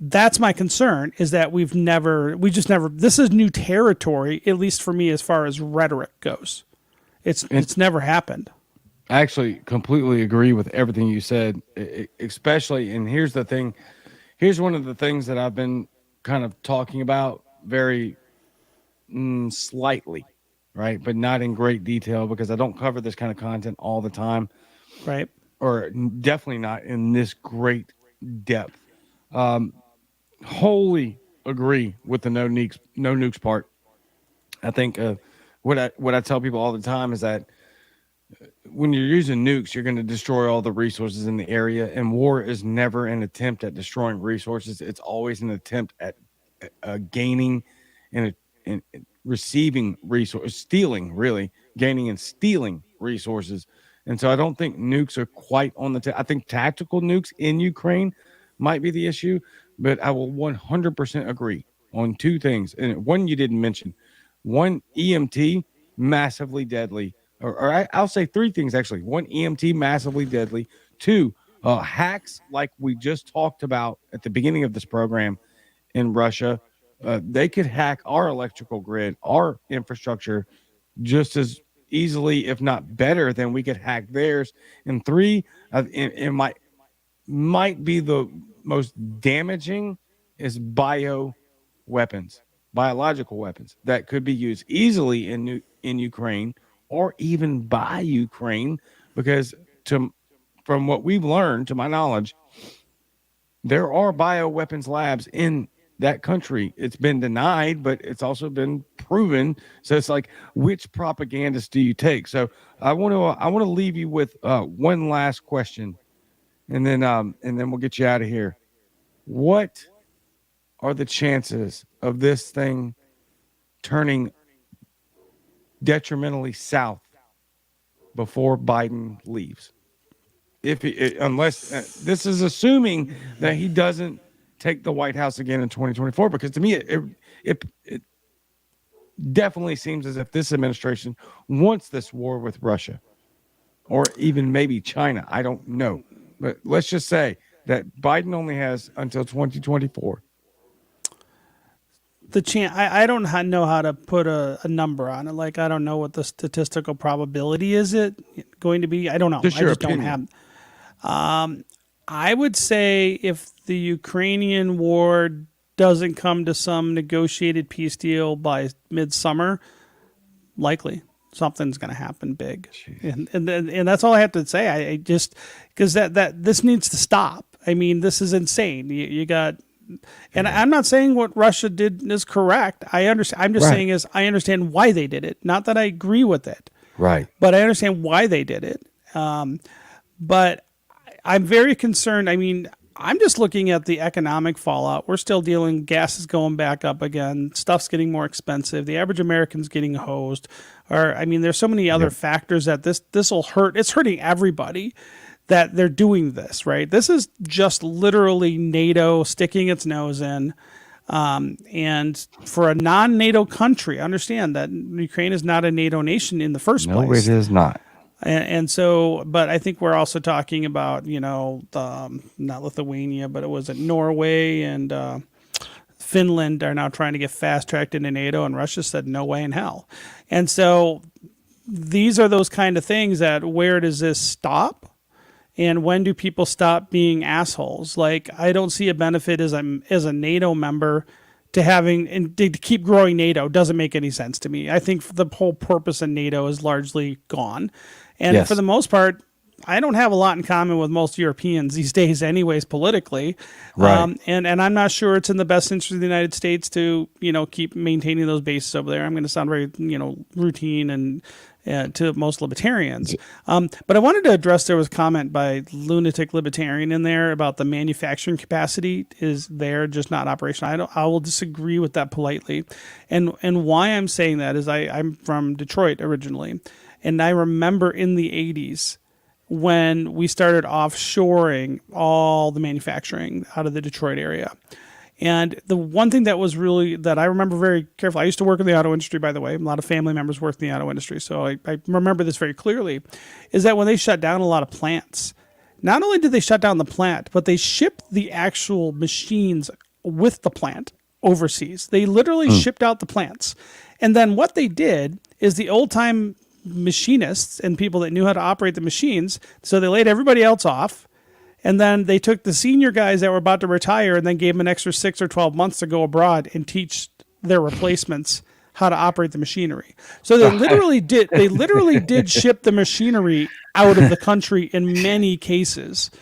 that's my concern, is that we just never, this is new territory, at least for me, as far as rhetoric goes. It's never happened. I actually completely agree with everything you said, especially, and here's the thing. Here's one of the things that I've been kind of talking about very slightly, right? But not in great detail, because I don't cover this kind of content all the time. Right. Or definitely not in this great depth. Wholly agree with the no nukes part. I think what I tell people all the time is that when you're using nukes, you're going to destroy all the resources in the area, and war is never an attempt at destroying resources. It's always an attempt at gaining and receiving resources, stealing, really gaining and stealing resources. And so I don't think nukes are quite on the I think tactical nukes in Ukraine might be the issue, but I will 100% agree on two things. And one you didn't mention. One, EMT, massively deadly. I'll say three things, actually. One, EMT, massively deadly. Two, hacks like we just talked about at the beginning of this program in Russia. They could hack our electrical grid, our infrastructure, just as easily, if not better, than we could hack theirs. And three, it might be the most damaging, is biological weapons that could be used easily in Ukraine, or even by Ukraine, because from what we've learned, to my knowledge, there are bioweapons labs in that country. It's been denied, but it's also been proven. So it's like, which propagandist do you take? So I want to leave you with one last question, and then we'll get you out of here. What are the chances of this thing turning detrimentally south before Biden leaves? Unless this is assuming that he doesn't take the White House again in 2024, because to me it definitely seems as if this administration wants this war with Russia, or even maybe China. I don't know, but let's just say that Biden only has until 2024. I don't know how to put a number on it. Like, I don't know what the statistical probability is it going to be. I don't know. Just your opinion. Don't have. I would say if the Ukrainian war doesn't come to some negotiated peace deal by midsummer, likely something's going to happen big. And that's all I have to say. I just, because that this needs to stop. I mean, this is insane. You got, and I'm not saying what Russia did is correct. I understand. I'm just saying is I understand why they did it. Not that I agree with it. Right. But I understand why they did it. But I'm very concerned. I mean, I'm just looking at the economic fallout. We're still dealing, gas is going back up again. Stuff's getting more expensive. The average American's getting hosed. Or, I mean, there's so many other factors that this will hurt. It's hurting everybody that they're doing this, right? This is just literally NATO sticking its nose in. And for a non-NATO country, understand that Ukraine is not a NATO nation in the first place. No, it is not. And so, but I think we're also talking about, not Lithuania, but it was Norway and Finland are now trying to get fast-tracked into NATO, and Russia said no way in hell. And so these are those kind of things that, where does this stop? And when do people stop being assholes? Like, I don't see a benefit as a NATO member to having and to keep growing NATO doesn't make any sense to me. I think the whole purpose of NATO is largely gone. And Yes. for the most part, I don't have a lot in common with most Europeans these days anyways, politically. Right. And I'm not sure it's in the best interest of the United States to, keep maintaining those bases over there. I'm going to sound very, routine and to most libertarians. But I wanted to address, there was a comment by Lunatic Libertarian in there about the manufacturing capacity is there, just not operational. I will disagree with that politely. And why I'm saying that is I'm from Detroit originally. And I remember in the 80s, when we started offshoring all the manufacturing out of the Detroit area. And the one thing that was really, that I remember very carefully, I used to work in the auto industry, by the way. A lot of family members worked in the auto industry. So I remember this very clearly, is that when they shut down a lot of plants, not only did they shut down the plant, but they shipped the actual machines with the plant overseas. They literally shipped out the plants. And then what they did is the old time machinists and people that knew how to operate the machines, so they laid everybody else off, and then they took the senior guys that were about to retire and then gave them an extra 6 or 12 months to go abroad and teach their replacements how to operate the machinery. So they literally did ship the machinery out of the country in many cases.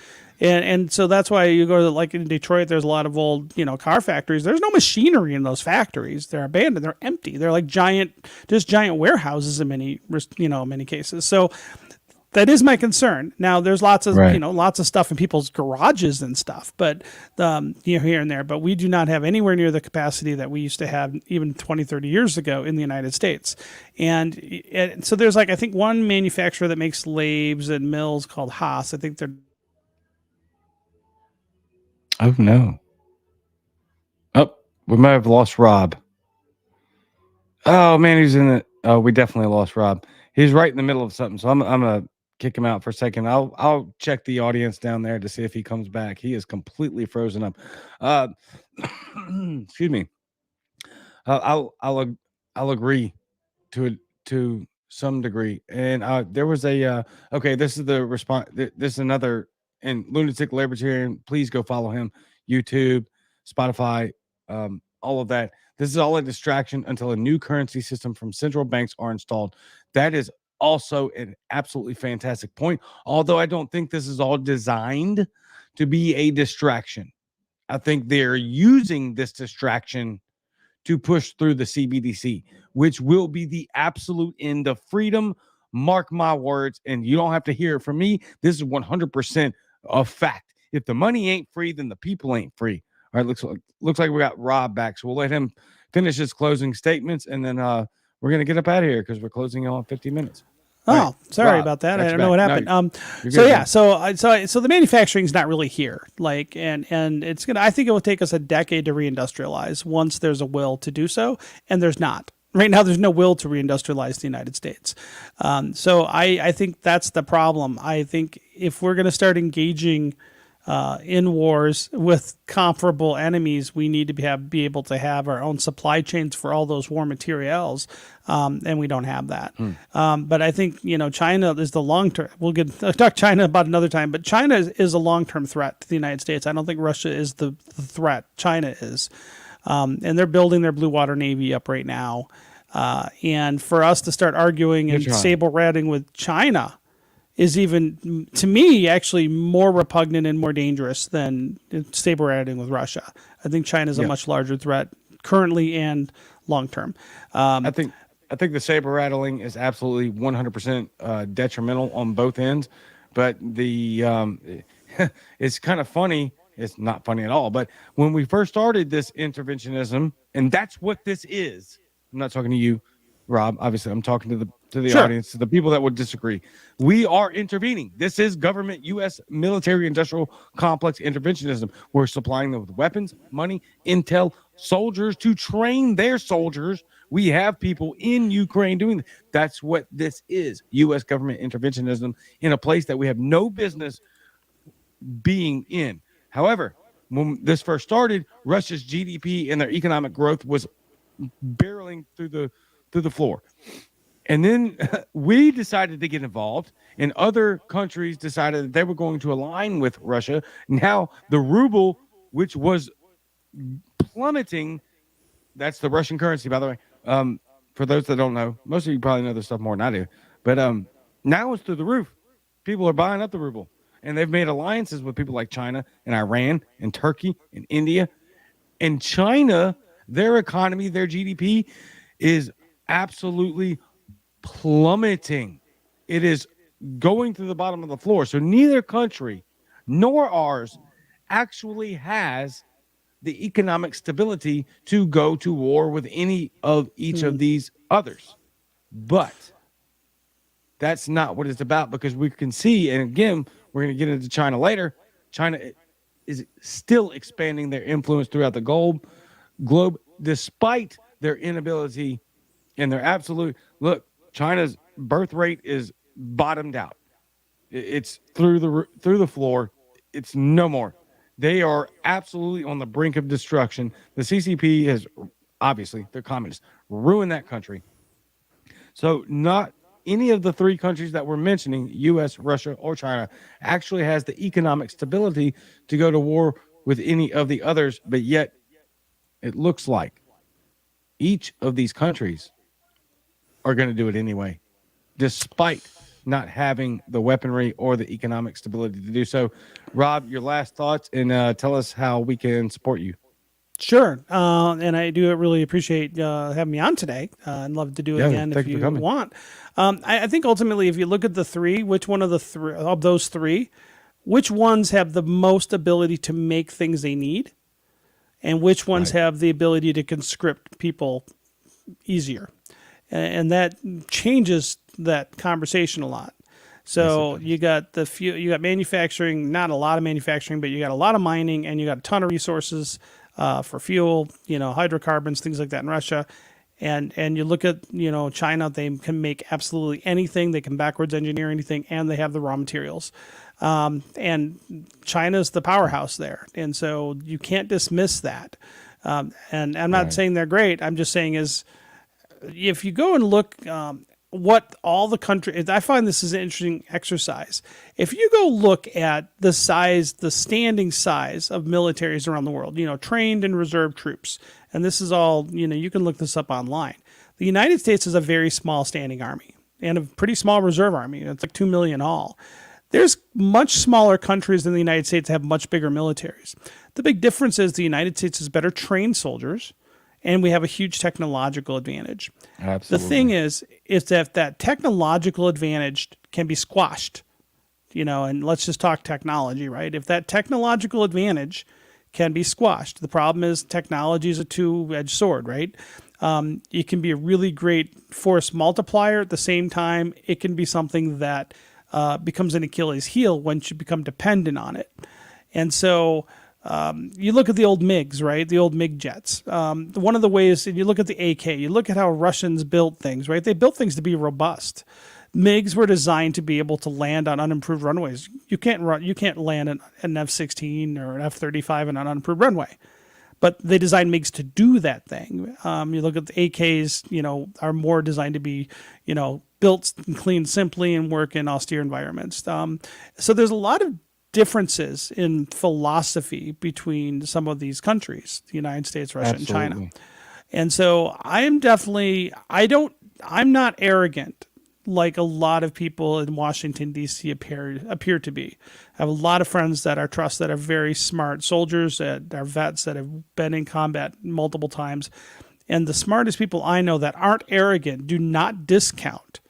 And so that's why you go to, like in Detroit, there's a lot of old, car factories. There's no machinery in those factories. They're abandoned. They're empty. They're like giant warehouses in many cases. So that is my concern. Now there's lots of, lots of stuff in people's garages and stuff, but here and there, but we do not have anywhere near the capacity that we used to have even 20, 30 years ago in the United States. And so there's I think one manufacturer that makes lathes and mills called Haas. I think they're, Oh no. Oh, we might have lost Rob. Oh man, he's in it. Oh, we definitely lost Rob. He's right in the middle of something, so I'm gonna kick him out for a second. I'll check the audience down there to see if he comes back. He is completely frozen up. Excuse me. I'll agree to some degree. And there was a okay. This is the response. This is another. And Lunatic Libertarian, please go follow him. YouTube, Spotify, all of that. This is all a distraction until a new currency system from central banks are installed. That is also an absolutely fantastic point. Although I don't think this is all designed to be a distraction. I think they're using this distraction to push through the CBDC, which will be the absolute end of freedom. Mark my words, and you don't have to hear it from me. This is 100% a fact. If the money ain't free, then the people ain't free. All right, looks like we got Rob back, so we'll let him finish his closing statements, and then we're gonna get up out of here because we're closing in on 50 minutes. Oh, right, sorry Rob, about that. I got don't you know what back. happened. No, you're So good, yeah, man. so the manufacturing's not really here. And it's gonna. I think it will take us a decade to reindustrialize once there's a will to do so, and there's not. Right now, there's no will to reindustrialize the United States. So I think that's the problem. I think if we're going to start engaging in wars with comparable enemies, we need to be able to have our own supply chains for all those war materials, and we don't have that. But I think China is the long term. We'll talk China about another time. But China is a long term threat to the United States. I don't think Russia is the threat. China is. And they're building their blue water navy up right now. And for us to start arguing and saber ratting with China is even, to me, actually more repugnant and more dangerous than saber ratting with Russia. I think China is a much larger threat currently and long term. I think the saber rattling is absolutely 100% detrimental on both ends. But the it's kind of funny. It's not funny at all. But when we first started this interventionism, and that's what this is. I'm not talking to you, Rob. Obviously, I'm talking to the audience, to the people that would disagree. We are intervening. This is government, U.S. military industrial complex interventionism. We're supplying them with weapons, money, intel, soldiers to train their soldiers. We have people in Ukraine doing that. That's what this is. U.S. government interventionism in a place that we have no business being in. However, when this first started, Russia's GDP and their economic growth was barreling through the floor. And then we decided to get involved, and other countries decided that they were going to align with Russia. Now the ruble, which was plummeting, That's the Russian currency, by the way. For those that don't know, most of you probably know this stuff more than I do. But now it's through the roof. People are buying up the ruble, and they've made alliances with people like China and Iran and Turkey and India. And China, their economy, their GDP is absolutely plummeting. It is going to the bottom of the floor. So neither country nor ours actually has the economic stability to go to war with any of each of these others. But that's not what it's about, because we can see, and again, we're going to get into China later. China is still expanding their influence throughout the globe, despite their inability and their absolute look. China's birth rate is bottomed out. It's through the floor. It's no more. They are absolutely on the brink of destruction. The CCP has, obviously, they're communists, ruined that country. So not any of the three countries that we're mentioning, U.S., Russia, or China, actually has the economic stability to go to war with any of the others. But yet, it looks like each of these countries are going to do it anyway, despite not having the weaponry or the economic stability to do so. Rob, your last thoughts, and tell us how we can support you. Sure. And I do really appreciate having me on today. I'd love to do it again if you want. I think ultimately, if you look at the three, which one of those three, which ones have the most ability to make things they need, and which ones have the ability to conscript people easier? And that changes that conversation a lot. So you got you got manufacturing, not a lot of manufacturing, but you got a lot of mining, and you got a ton of resources for fuel, hydrocarbons, things like that in Russia. And you look at, China, they can make absolutely anything. They can backwards engineer anything, and they have the raw materials. And China's the powerhouse there. And so you can't dismiss that. And I'm not saying they're great. I'm just saying if you go and look what all the countries, I find this is an interesting exercise. If you go look at the standing size of militaries around the world, trained and reserve troops, and this is all, you can look this up online. The United States is a very small standing army and a pretty small reserve army. It's like 2 million all. There's much smaller countries than the United States that have much bigger militaries. The big difference is the United States has better trained soldiers, and we have a huge technological advantage. Absolutely. The thing is that technological advantage can be squashed, and let's just talk technology, right? If that technological advantage can be squashed, the problem is technology is a two-edged sword, right? It can be a really great force multiplier. At the same time, it can be something that becomes an Achilles heel once you become dependent on it. And so you look at the old MiGs, right? The old MiG jets. One of the ways, and you look at the AK, you look at how Russians built things, right? They built things to be robust. MiGs were designed to be able to land on unimproved runways. You can't land an F-16 or an F-35 on an unimproved runway. But they designed MiGs to do that thing. You look at the AKs, are more designed to be, built and cleaned simply and work in austere environments. So there's a lot of differences in philosophy between some of these countries, the United States, Russia, and China. And so I'm not arrogant like a lot of people in Washington, D.C. appear to be. I have a lot of friends that I trust that are very smart soldiers, that are vets that have been in combat multiple times. And the smartest people I know that aren't arrogant do not discount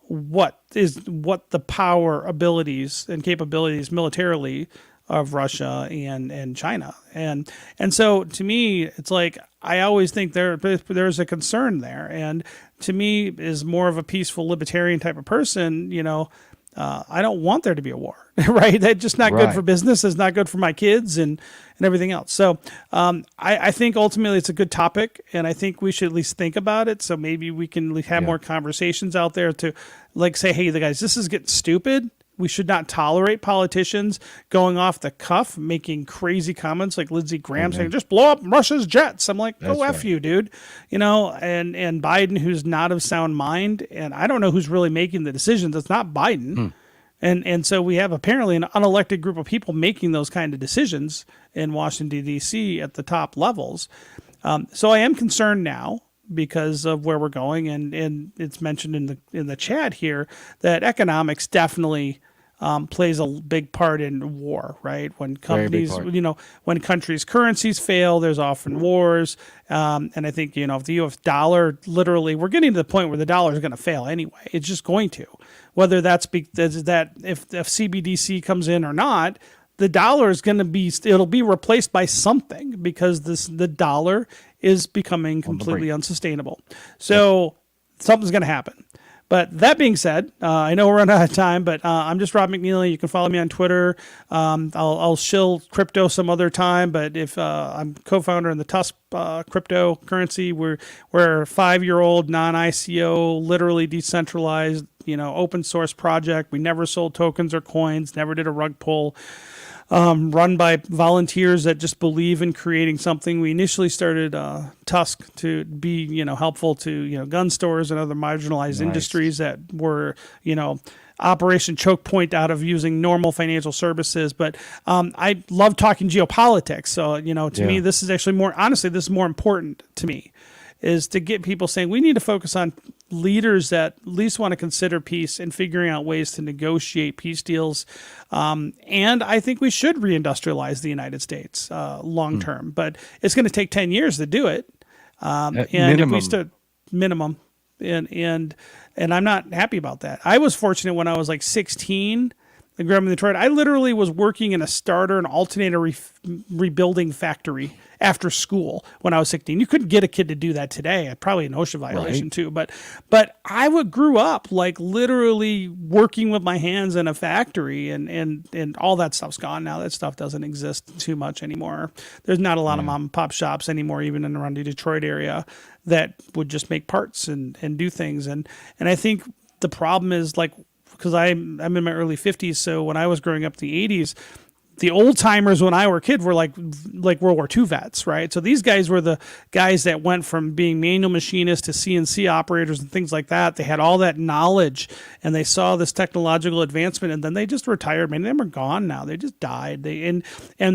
what the power, abilities, and capabilities militarily of Russia and China. And so to me, it's like, I always think there's a concern there. And to me, is more of a peaceful libertarian type of person, I don't want there to be a war, right? That's just not good for business. It's not good for my kids and everything else. So I think ultimately it's a good topic, and I think we should at least think about it. So maybe we can have more conversations out there to say, hey, the guys, this is getting stupid. We should not tolerate politicians going off the cuff, making crazy comments like Lindsey Graham saying, just blow up Russia's jets. I'm like, F you, dude. And Biden, who's not of sound mind, and I don't know who's really making the decisions. It's not Biden. And so we have apparently an unelected group of people making those kind of decisions in Washington, D.C. at the top levels. So I am concerned now because of where we're going, and it's mentioned in the chat here that economics definitely plays a big part in war, right? When companies, when countries' currencies fail, there's often wars. And I think, if the U.S. dollar, literally, we're getting to the point where the dollar is going to fail anyway. It's just going to. Whether that's that if CBDC comes in or not, the dollar is going to it'll be replaced by something because the dollar is becoming completely unsustainable. So something's going to happen. But that being said, I know we're running out of time, but I'm just Rob McNeely. You can follow me on Twitter. I'll shill crypto some other time, but if I'm co-founder in the Tusk cryptocurrency, we're a 5-year-old non-ICO, literally decentralized, open source project. We never sold tokens or coins, never did a rug pull. Run by volunteers that just believe in creating something. We initially started Tusk to be, helpful to, gun stores and other marginalized industries that were, Operation Choke Point out of using normal financial services. But I love talking geopolitics. So, to me, this is actually this is more important to me, is to get people saying we need to focus on leaders that at least want to consider peace and figuring out ways to negotiate peace deals. And I think we should reindustrialize the United States long term, but it's going to take 10 years to do it. And minimum. If we stood minimum, and I'm not happy about that. I was fortunate when I was like 16. I grew up in Detroit. I literally was working in a starter and alternator rebuilding factory after school when I was 16. You couldn't get a kid to do that today. Probably an OSHA violation too. But I grew up like literally working with my hands in a factory, and all that stuff's gone now. That stuff doesn't exist too much anymore. There's not a lot of mom and pop shops anymore, even in around the Detroit area, that would just make parts and do things. And I think the problem is because I'm in my early 50s, so when I was growing up in the 80s, the old timers when I were a kid were like World War II vets, right? So these guys were the guys that went from being manual machinists to CNC operators and things like that. They had all that knowledge, and they saw this technological advancement, and then they just retired. Many of them are gone now. They just died. And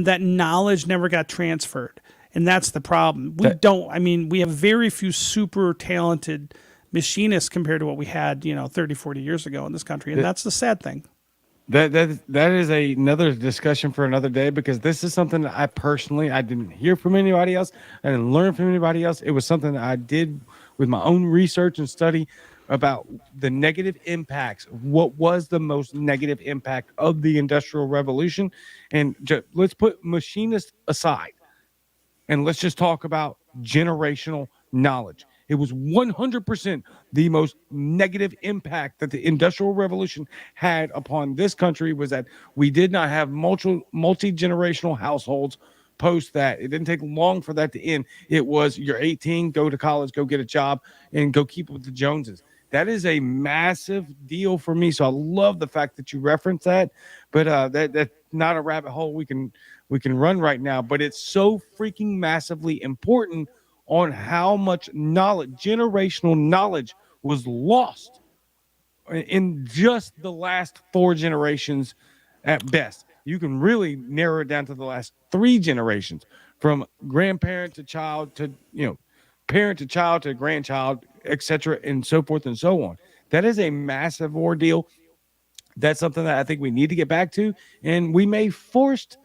that knowledge never got transferred, and that's the problem. We have very few super talented machinists compared to what we had, 30, 40 years ago in this country. And that's the sad thing. That is another discussion for another day, because this is something that I didn't hear from anybody else. I didn't learn from anybody else. It was something that I did with my own research and study about the negative impacts. What was the most negative impact of the Industrial Revolution? And let's put machinists aside, and let's just talk about generational knowledge. It was 100% the most negative impact that the Industrial Revolution had upon this country, was that we did not have multi-generational households post that. It didn't take long for that to end. It was, you're 18, go to college, go get a job, and go keep with the Joneses. That is a massive deal for me. So I love the fact that you referenced that, but that's not a rabbit hole we can run right now, but it's so freaking massively important on how much knowledge, generational knowledge, was lost in just the last 4 generations at best. You can really narrow it down to the last 3 generations, from grandparent to child to, parent to child to grandchild, etc., and so forth and so on. That is a massive ordeal. That's something that I think we need to get back to, and we may be forced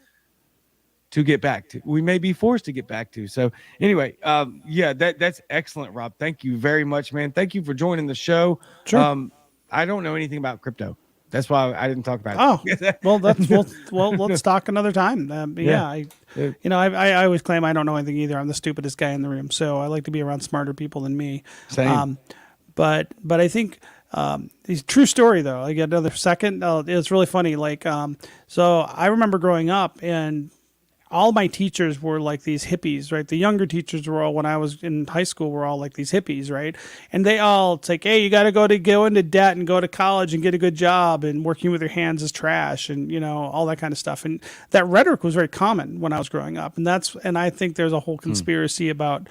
to get back to. So anyway, that's excellent, Rob. Thank you very much, man. Thank you for joining the show. Sure. I don't know anything about crypto. That's why I didn't talk about it. Well, let's talk another time. I always claim I don't know anything either. I'm the stupidest guy in the room, so I like to be around smarter people than me. Same. But I think it's a true story though. I get another second. It's really funny. So I remember growing up, and all my teachers were like these hippies, right? The younger teachers were all, when I was in high school, were all like these hippies, right? And it's like, hey, you got to go into debt and go to college and get a good job, and working with your hands is trash, and all that kind of stuff. And that rhetoric was very common when I was growing up. And I think there's a whole conspiracy about,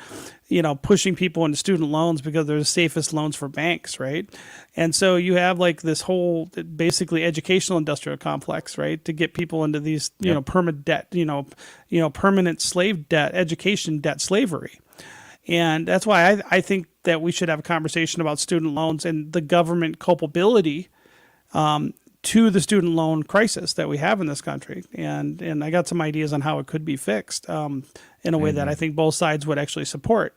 pushing people into student loans because they're the safest loans for banks, right? And so you have like this whole basically educational industrial complex, right, to get people into these, permanent debt, permanent slave debt, education debt slavery. And that's why I think that we should have a conversation about student loans and the government culpability to the student loan crisis that we have in this country. And I got some ideas on how it could be fixed in a way that I think both sides would actually support.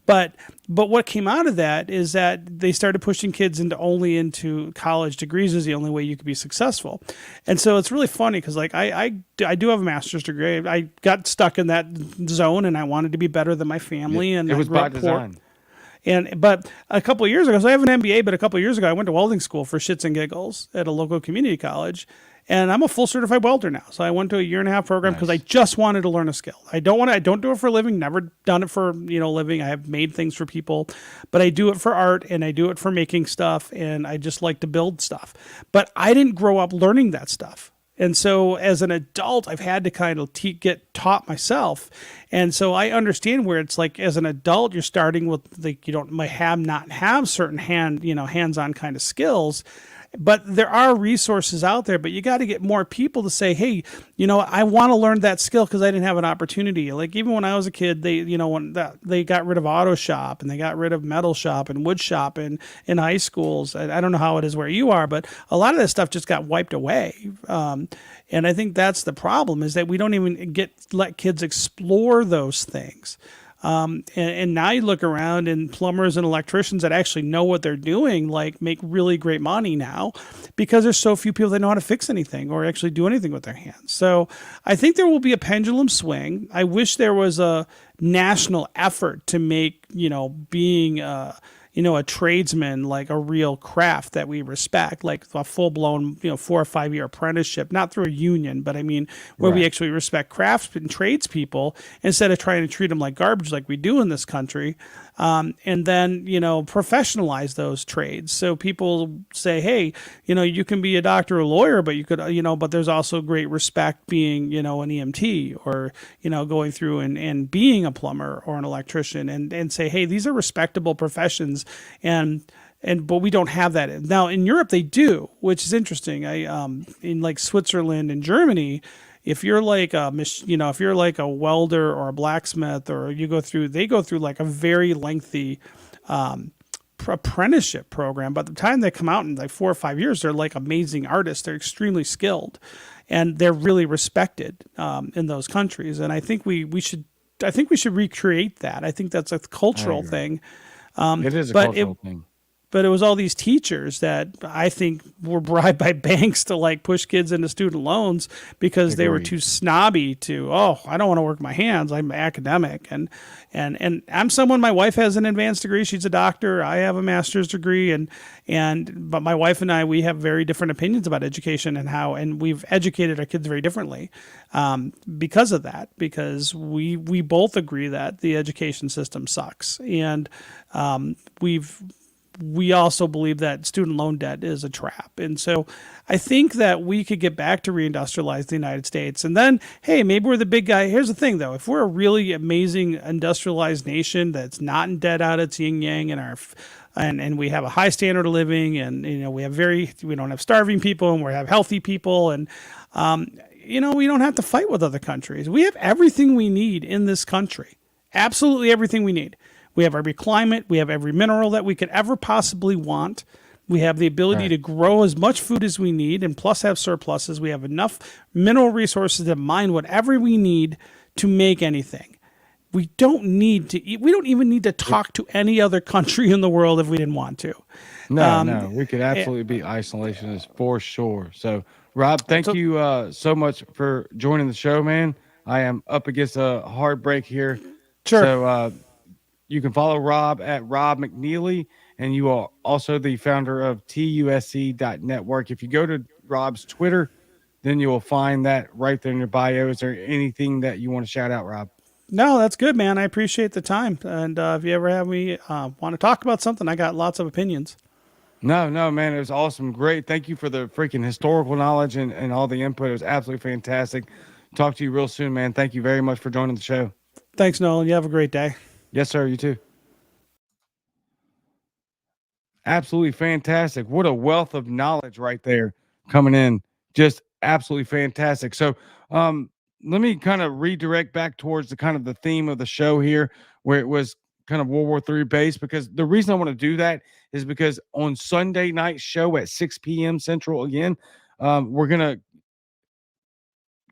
But what came out of that is that they started pushing kids into college degrees is the only way you could be successful. And so it's really funny because like I do have a master's degree. I got stuck in that zone and I wanted to be better than my family. And it was I grew by up poor. design. But a couple of years ago, so I have an MBA, but a couple of years ago, I went to welding school for shits and giggles at a local community college. And I'm a full certified welder now. So I went to a 1.5-year program because I just wanted to learn a skill. I don't do it for a living, never done it for, living. I have made things for people, but I do it for art and I do it for making stuff. And I just like to build stuff, but I didn't grow up learning that stuff. And so as an adult, I've had to kind of get taught myself. And so I understand where it's like, as an adult, you're starting with like, you don't might not have certain hands-on kind of skills, but there are resources out there, but you got to get more people to say, hey, I want to learn that skill because I didn't have an opportunity. Like even when I was a kid, they got rid of auto shop and they got rid of metal shop and wood shop in high schools. I don't know how it is where you are, but a lot of that stuff just got wiped away. And I think that's the problem, is that we don't even let kids explore those things. And now you look around and plumbers and electricians that actually know what they're doing, like make really great money now because there's so few people that know how to fix anything or actually do anything with their hands. So I think there will be a pendulum swing. I wish there was a national effort to make, being a tradesman like a real craft that we respect, like a full-blown 4 or 5 year apprenticeship, not through a union, but I mean where we actually respect crafts and tradespeople instead of trying to treat them like garbage like we do in this country. And then professionalize those trades so people say, hey, you can be a doctor or lawyer, but you could but there's also great respect being an EMT or going through and being a plumber or an electrician and say, hey, these are respectable professions. But we don't have that now. In Europe they do, which is interesting. In like Switzerland and Germany, if you're like if you're like a welder or a blacksmith, or they go through like a very lengthy apprenticeship program. By the time they come out in like 4 or 5 years, they're like amazing artists. They're extremely skilled, and they're really respected in those countries. And I think we should recreate that. I think that's a cultural thing. It is a cultural thing. But it was all these teachers that I think were bribed by banks to like push kids into student loans because they were too snobby to, I don't want to work my hands. I'm academic. And I'm someone, my wife has an advanced degree. She's a doctor. I have a master's degree. But my wife and I, we have very different opinions about education and we've educated our kids very differently because of that, because we both agree that the education system sucks. And we also believe that student loan debt is a trap. And so I think that we could get back to reindustrialize the United States. And then, hey, maybe we're the big guy. Here's the thing, though. If we're a really amazing industrialized nation that's not in debt out its yin yang and we have a high standard of living and, we don't have starving people and we have healthy people and, we don't have to fight with other countries. We have everything we need in this country. Absolutely everything we need. We have every climate. We have every mineral that we could ever possibly want. We have the ability to grow as much food as we need and plus have surpluses. We have enough mineral resources to mine whatever we need to make anything. We don't need to eat. We don't even need to talk to any other country in the world if we didn't want to. No, we could absolutely be isolationists for sure. So, Rob, thank you so much for joining the show, man. I am up against a hard break here. Sure. So, you can follow Rob at Rob McNeely, and you are also the founder of TUSC.network. If you go to Rob's Twitter, then you will find that right there in your bio. Is there anything that you want to shout out, Rob? No, that's good, man. I appreciate the time. And if you ever have me want to talk about something, I got lots of opinions. No, man. It was awesome. Great. Thank you for the freaking historical knowledge and all the input. It was absolutely fantastic. Talk to you real soon, man. Thank you very much for joining the show. Thanks, Nolan. You have a great day. Yes, sir. You too. Absolutely fantastic. What a wealth of knowledge right there coming in. Just absolutely fantastic. So, let me kind of redirect back towards the theme of the show here, where it was kind of World War III base, because the reason I want to do that is because on Sunday night show at 6 p.m. Central again, we're going to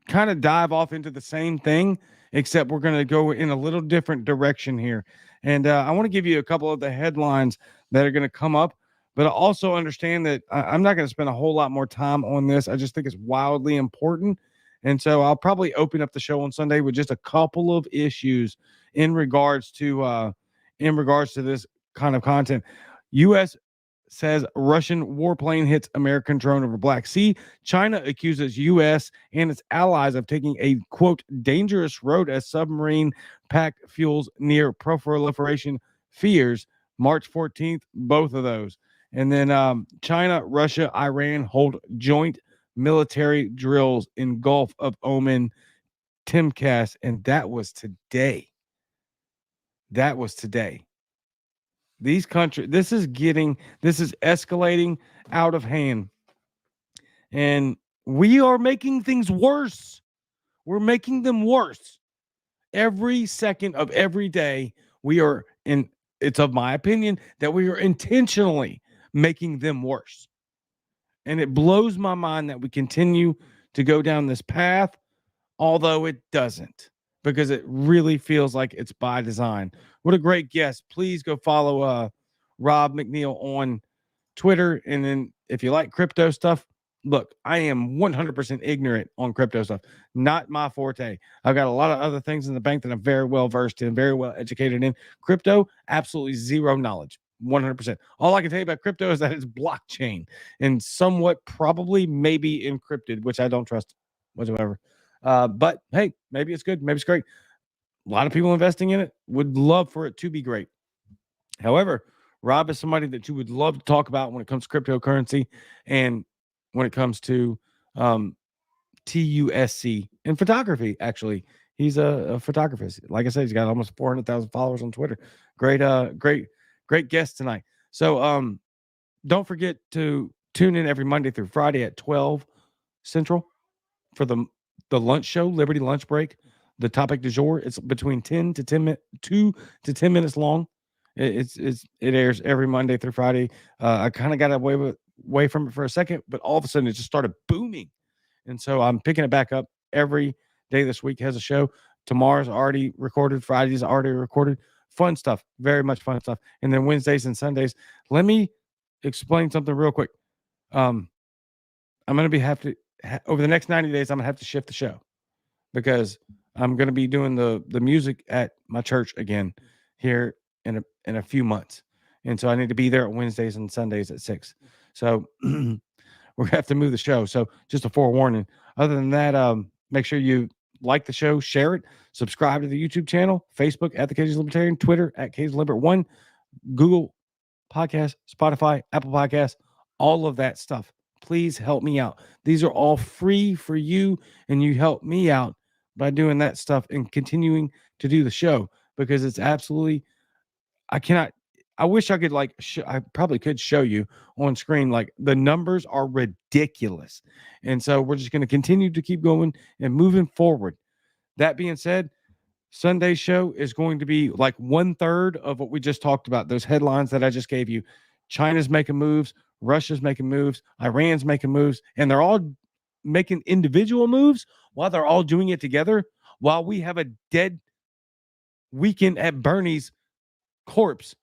kind of dive off into the same thing, except we're going to go in a little different direction here. And I want to give you a couple of the headlines that are going to come up, but I also understand that I'm not going to spend a whole lot more time on this. I just think it's wildly important. And so I'll probably open up the show on Sunday with just a couple of issues in regards to this kind of content. U.S. says Russian warplane hits American drone over Black Sea. China accuses U.S. and its allies of taking a, quote, dangerous road as submarine packed fuels near proliferation fears. March 14th, both of those. And then China, Russia, Iran hold joint military drills in Gulf of Oman, Timcast, and that was today. These countries, this is escalating out of hand. And we are making things worse. We're making them worse. Every second of every day, it's of my opinion that we are intentionally making them worse. And it blows my mind that we continue to go down this path, although it doesn't, because it really feels like it's by design. What a great guest. Please go follow Rob McNeil on Twitter. And then if you like crypto stuff, look, I am 100% ignorant on crypto stuff. Not my forte. I've got a lot of other things in the bank that I'm very well versed in, very well educated in. Crypto, absolutely zero knowledge. 100%. All I can tell you about crypto is that it's blockchain and somewhat probably maybe encrypted, which I don't trust whatsoever. But hey, maybe it's good. Maybe it's great. A lot of people investing in it would love for it to be great. However, Rob is somebody that you would love to talk about when it comes to cryptocurrency and when it comes to TUSC and photography. Actually, he's a photographer. Like I said, he's got almost 400,000 followers on Twitter. Great guest tonight. So don't forget to tune in every Monday through Friday at 12 Central for the lunch show, Liberty Lunch Break. The topic du jour, it's between 2 to 10 minutes long. It airs every Monday through Friday. I kind of got away from it for a second, but all of a sudden it just started booming. And so I'm picking it back up every day this week. Has a show. Tomorrow's already recorded. Friday's already recorded. Fun stuff. Very much fun stuff. And then Wednesdays and Sundays. Let me explain something real quick. I'm going to over the next 90 days, I'm going to have to shift the show because I'm going to be doing the music at my church again here in a few months. And so I need to be there on Wednesdays and Sundays at 6. So we're going to have to move the show. So just a forewarning. Other than that, make sure you like the show, share it, subscribe to the YouTube channel, Facebook at The Cajun Libertarian, Twitter at CajunLibert1, Google Podcast, Spotify, Apple Podcasts, all of that stuff. Please help me out. These are all free for you, and you help me out by doing that stuff and continuing to do the show because it's absolutely, I wish I could I probably could show you on screen. Like the numbers are ridiculous. And so we're just going to continue to keep going and moving forward. That being said, Sunday's show is going to be like 1/3 of what we just talked about. Those headlines that I just gave you. China's making moves. Russia's making moves. Iran's making moves. And they're all making individual moves while they're all doing it together. While we have a dead weekend at Bernie's corpse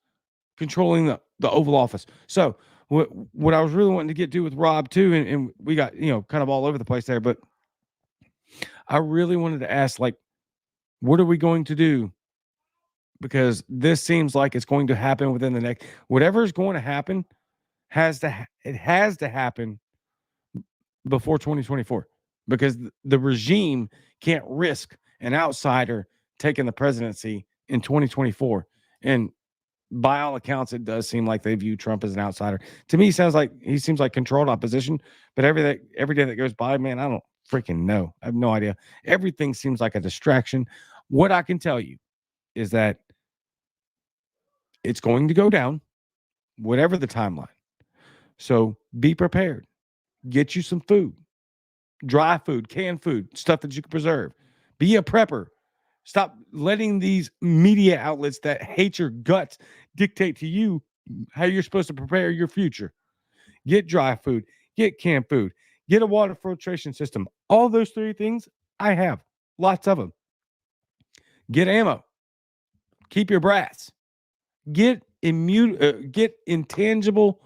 controlling the Oval Office. So what I was really wanting to do with Rob too, and we got, kind of all over the place there, but I really wanted to ask, what are we going to do? Because this seems like it's going to happen within the next, whatever is going to happen it has to happen before 2024 because the regime can't risk an outsider taking the presidency in 2024. And by all accounts, it does seem like they view Trump as an outsider. To me, he seems like controlled opposition, but every day that goes by, man, I don't freaking know. I have no idea. Everything seems like a distraction. What I can tell you is that it's going to go down, whatever the timeline. So be prepared. Get you some food, dry food, canned food, stuff that you can preserve. Be a prepper. Stop letting these media outlets that hate your guts dictate to you how you're supposed to prepare your future. Get dry food, get canned food, get a water filtration system. All those 3 things I have, lots of them. Get ammo, keep your brass, get intangible.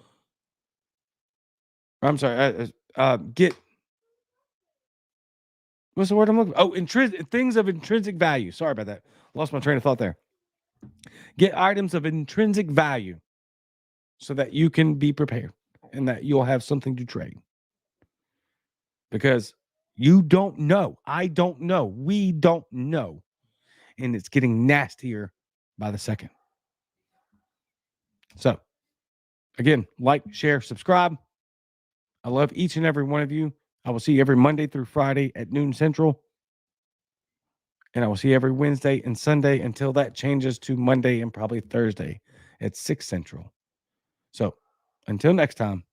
I'm sorry, get what's the word I'm looking for? Oh, things of intrinsic value. Sorry about that. Lost my train of thought there. Get items of intrinsic value so that you can be prepared and that you'll have something to trade. Because you don't know. I don't know. We don't know. And it's getting nastier by the second. So, again, like, share, subscribe. I love each and every one of you. I will see you every Monday through Friday at noon Central. And I will see you every Wednesday and Sunday until that changes to Monday and probably Thursday at 6 Central. So until next time,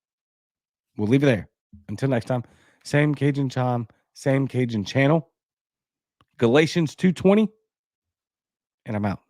we'll leave it there. Until next time, same Cajun time, same Cajun channel. Galatians 2:20, and I'm out.